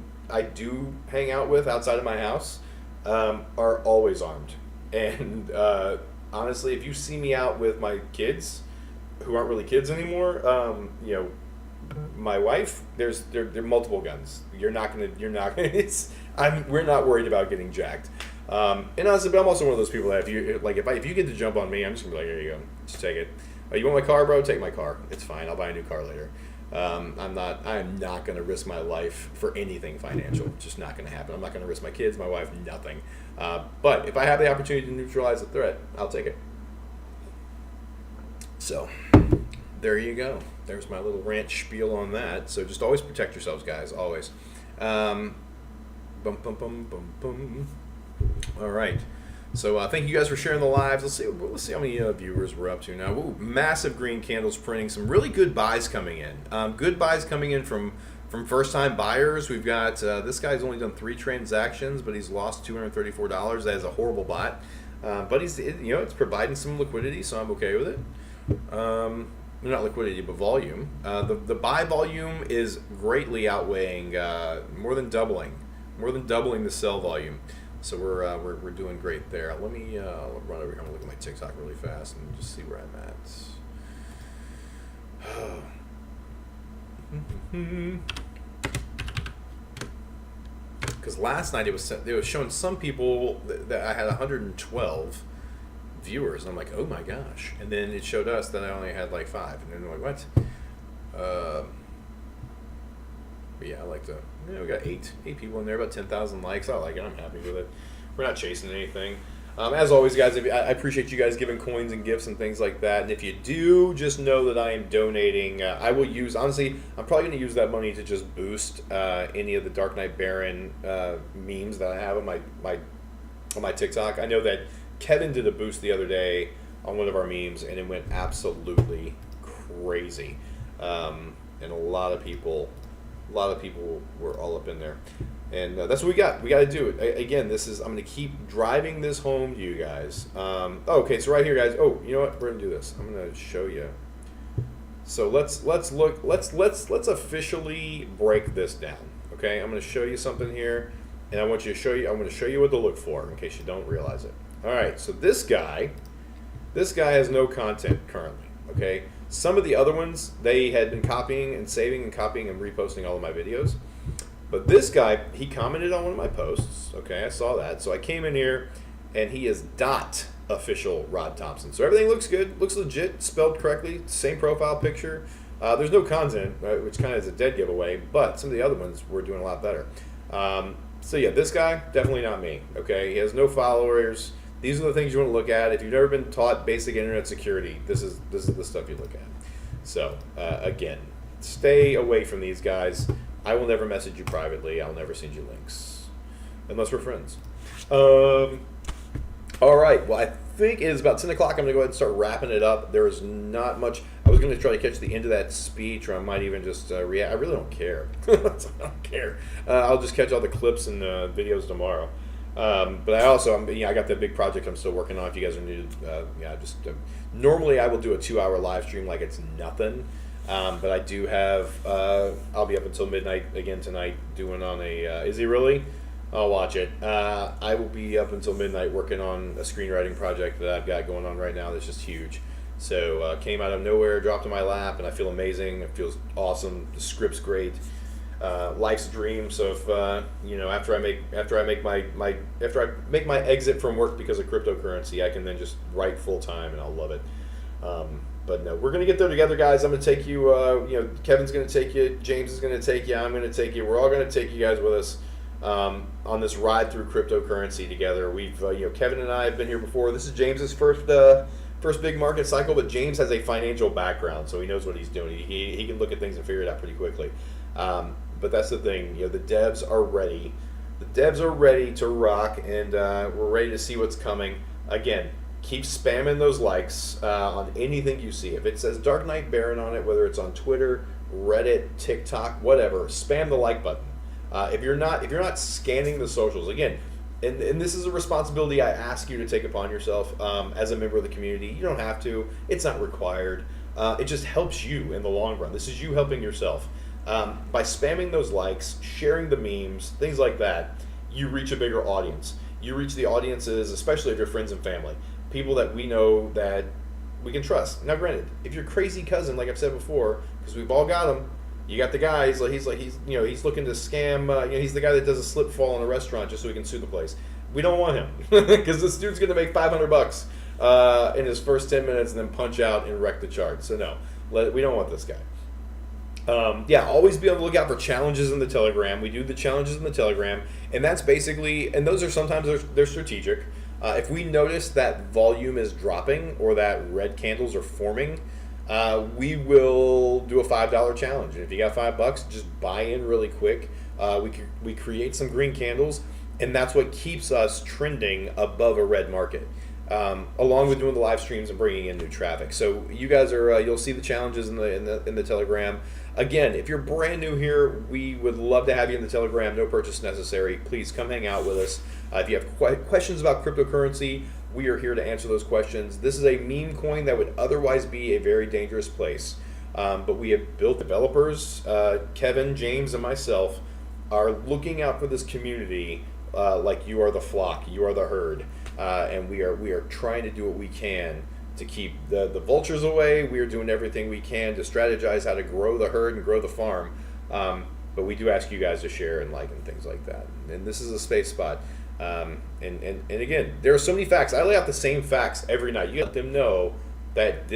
do hang out with outside of my house are always armed. And honestly, if you see me out with my kids, who aren't really kids anymore, my wife, there are multiple guns. We're not worried about getting jacked. And honestly, but I'm also one of those people that if you get to jump on me, I'm just gonna be like, here you go, just take it. You want my car, bro? Take my car. It's fine. I'll buy a new car later. I'm not going to risk my life for anything financial. It's just not going to happen. I'm not going to risk my kids, my wife, nothing. But if I have the opportunity to neutralize the threat, I'll take it. So there you go. There's my little rant spiel on that. So just always protect yourselves, guys. Always. Bum, bum, bum, bum, bum. All right. So thank you guys for sharing the lives. Let's see how many viewers we're up to now. Ooh, massive green candles printing. Some really good buys coming in. Good buys coming in from first-time buyers. We've got this guy's only done 3 transactions, but he's lost $234. That is a horrible bot. But it's providing some liquidity, so I'm okay with it. Not liquidity, but volume. The buy volume is greatly outweighing, more than doubling the sell volume. So we're doing great there. Let me run over here and look at my TikTok really fast and just see where I'm at. Because last night it was showing some people that I had 112 viewers, and I'm like, oh my gosh. And then it showed us that I only had like 5, and then I'm like, what? But yeah, I like to. We got 8 people in there, about 10,000 likes. I like it. I'm happy with it. We're not chasing anything. As always, guys, I appreciate you guys giving coins and gifts and things like that. And if you do, just know that I am donating. I will use, honestly, I'm probably going to use that money to just boost any of the Dark Knight Baron memes that I have on my TikTok. I know that Kevin did a boost the other day on one of our memes, and it went absolutely crazy. And a lot of people were all up in there. And that's what we got. We got to do it. Again, I'm going to keep driving this home to you guys. Okay, so right here, guys. Oh, you know what? We're going to do this. I'm going to show you. So let's officially break this down. Okay, I'm going to show you something here, and I'm going to show you what to look for in case you don't realize it. All right, so this guy has no content currently. Okay, some of the other ones, they had been copying and saving and copying and reposting all of my videos. But this guy, he commented on one of my posts. Okay, I saw that. So I came in here, and he is .official Rod Thompson. So everything looks good, looks legit, spelled correctly, same profile picture. There's no content, right, which kind of is a dead giveaway, but some of the other ones were doing a lot better. So yeah, this guy, definitely not me. Okay, he has no followers. These are the things you want to look at. If you've never been taught basic internet security, this is the stuff you look at. So again, stay away from these guys. I will never message you privately. I'll never send you links, unless we're friends. All right. Well, I think it is about 10 o'clock. I'm going to go ahead and start wrapping it up. There is not much. I was going to try to catch the end of that speech, or I might even just react. I really don't care. I don't care. I'll just catch all the clips and videos tomorrow. But I also, I got that big project I'm still working on. If you guys are new, normally I will do a 2-hour live stream like it's nothing. But I do have, I'll be up until midnight again tonight doing on a, is he really? I'll watch it. I will be up until midnight working on a screenwriting project that I've got going on right now that's just huge. So came out of nowhere, dropped in my lap, and I feel amazing. It feels awesome. The script's great. Life's a dream. So if after I make my exit from work because of cryptocurrency, I can then just write full time, and I'll love it. But no, we're going to get there together, guys. I'm going to take you, Kevin's going to take you, James is going to take you, I'm going to take you. We're all going to take you guys with us on this ride through cryptocurrency together. We've, Kevin and I have been here before. This is James's first big market cycle, but James has a financial background, so he knows what he's doing. He can look at things and figure it out pretty quickly. But that's the thing, the devs are ready. The devs are ready to rock, and we're ready to see what's coming. Again, keep spamming those likes on anything you see. If it says Dark Knight Baron on it, whether it's on Twitter, Reddit, TikTok, whatever, spam the like button. If you're not scanning the socials, again, and this is a responsibility I ask you to take upon yourself as a member of the community. You don't have to. It's not required. It just helps you in the long run. This is you helping yourself. By spamming those likes, sharing the memes, things like that, you reach a bigger audience. You reach the audiences, especially of your friends and family. People that we know that we can trust. Now, granted, if your crazy cousin, like I've said before, because we've all got him, you got the guy. He's looking to scam. He's the guy that does a slip fall in a restaurant just so he can sue the place. We don't want him because this dude's gonna make $500 in his first 10 minutes and then punch out and wreck the chart. So no, we don't want this guy. Yeah, always be on the lookout for challenges in the Telegram. We do the challenges in the Telegram, and that's basically, and those are sometimes they're strategic. If we notice that volume is dropping or that red candles are forming, we will do a $5 challenge. And if you got $5, just buy in really quick. We create some green candles, and that's what keeps us trending above a red market. Along with doing the live streams and bringing in new traffic. So you guys are you'll see the challenges in the Telegram. Again, if you're brand new here, we would love to have you in the Telegram. No purchase necessary. Please come hang out with us. If you have questions about cryptocurrency, we are here to answer those questions. This is a meme coin that would otherwise be a very dangerous place. But we have built developers. Kevin, James, and myself are looking out for this community like you are the flock, you are the herd. And we are trying to do what we can to keep the vultures away. We are doing everything we can to strategize how to grow the herd and grow the farm. But we do ask you guys to share and like and things like that. And this is a safe spot. And again, there are so many facts. I lay out the same facts every night. You let them know that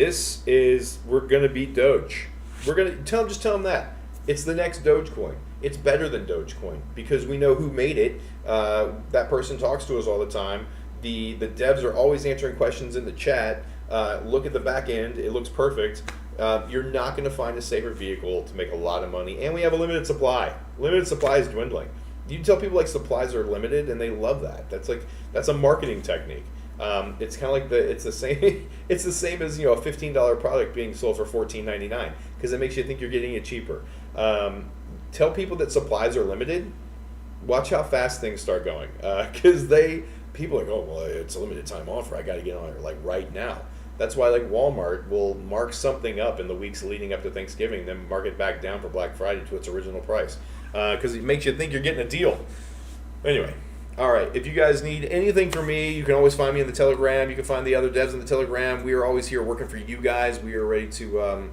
we're going to beat Doge. We're going to just tell them that. It's the next Dogecoin. It's better than Dogecoin because we know who made it. That person talks to us all the time. The devs are always answering questions in the chat. Look at the back end. It looks perfect. You're not going to find a safer vehicle to make a lot of money. And we have a limited supply. Limited supply is dwindling. You tell people like supplies are limited, and they love that. That's a marketing technique. It's kind of like it's the same. It's the same as a $15 product being sold for $14.99 because it makes you think you're getting it cheaper. Tell people that supplies are limited. Watch how fast things start going because people are like, oh well, it's a limited time offer. I got to get on it like right now. That's why like Walmart will mark something up in the weeks leading up to Thanksgiving, then mark it back down for Black Friday to its original price because it makes you think you're getting a deal. Anyway, all right. If you guys need anything from me, you can always find me in the Telegram. You can find the other devs in the Telegram. We are always here working for you guys. We are ready to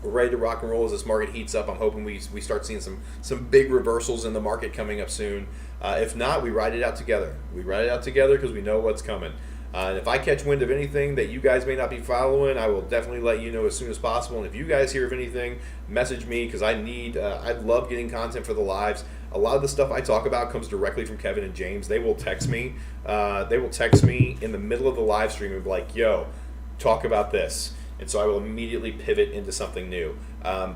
rock and roll as this market heats up. I'm hoping we start seeing some big reversals in the market coming up soon. If not, we ride it out together. We ride it out together because we know what's coming. And if I catch wind of anything that you guys may not be following, I will definitely let you know as soon as possible. And if you guys hear of anything, message me because I love getting content for the lives. A lot of the stuff I talk about comes directly from Kevin and James. They will text me. In the middle of the live stream and be like, yo, talk about this. And so I will immediately pivot into something new.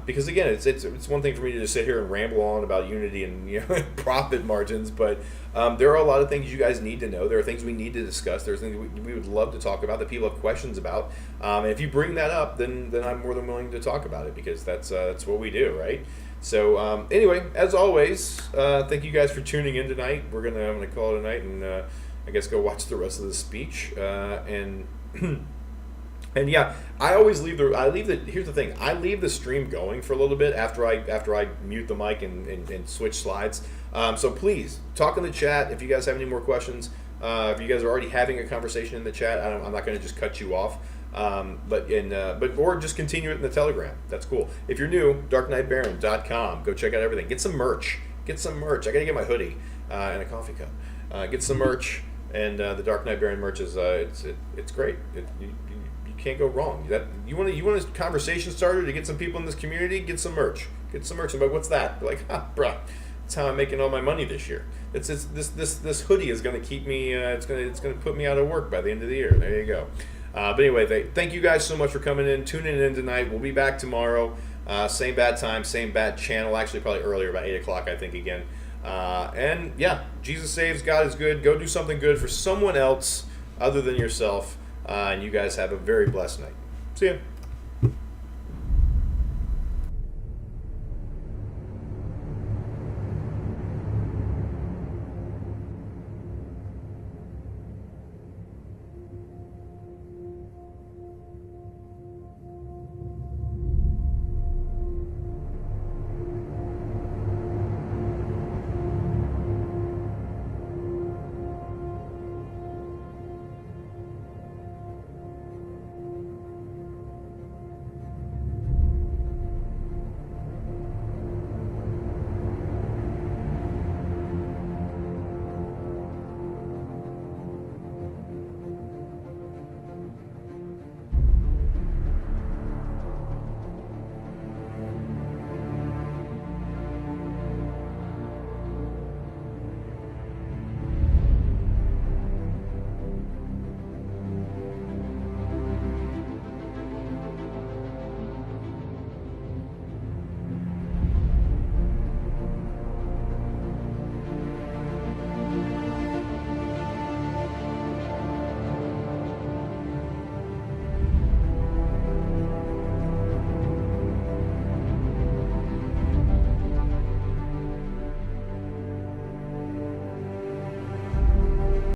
Because again, it's one thing for me to just sit here and ramble on about Unity and profit margins, but there are a lot of things you guys need to know. There are things we need to discuss. There's things we would love to talk about that people have questions about. And if you bring that up, then I'm more than willing to talk about it because that's what we do, right? So anyway, as always, thank you guys for tuning in tonight. I'm gonna call it a night and I guess go watch the rest of the speech and. And yeah, here's the thing. I leave the stream going for a little bit after I mute the mic and switch slides. So please talk in the chat if you guys have any more questions. If you guys are already having a conversation in the chat, I'm not going to just cut you off. Or just continue it in the Telegram. That's cool. If you're new, darkknightbaron.com. Go check out everything. Get some merch. I got to get my hoodie and a coffee cup. Get some merch. And the Dark Knight Baron merch is it's great. You can't go wrong. You want a conversation starter to get some people in this community? Get some merch. I'm like, what's that? They're like, bruh, that's how I'm making all my money this year. This hoodie is going to keep me. It's going to put me out of work by the end of the year. There you go. But anyway, thank you guys so much for coming in, tuning in tonight. We'll be back tomorrow. Same bad time, same bad channel. Actually, probably earlier, about 8 o'clock, I think again. And yeah, Jesus saves. God is good. Go do something good for someone else other than yourself. And you guys have a very blessed night. See ya.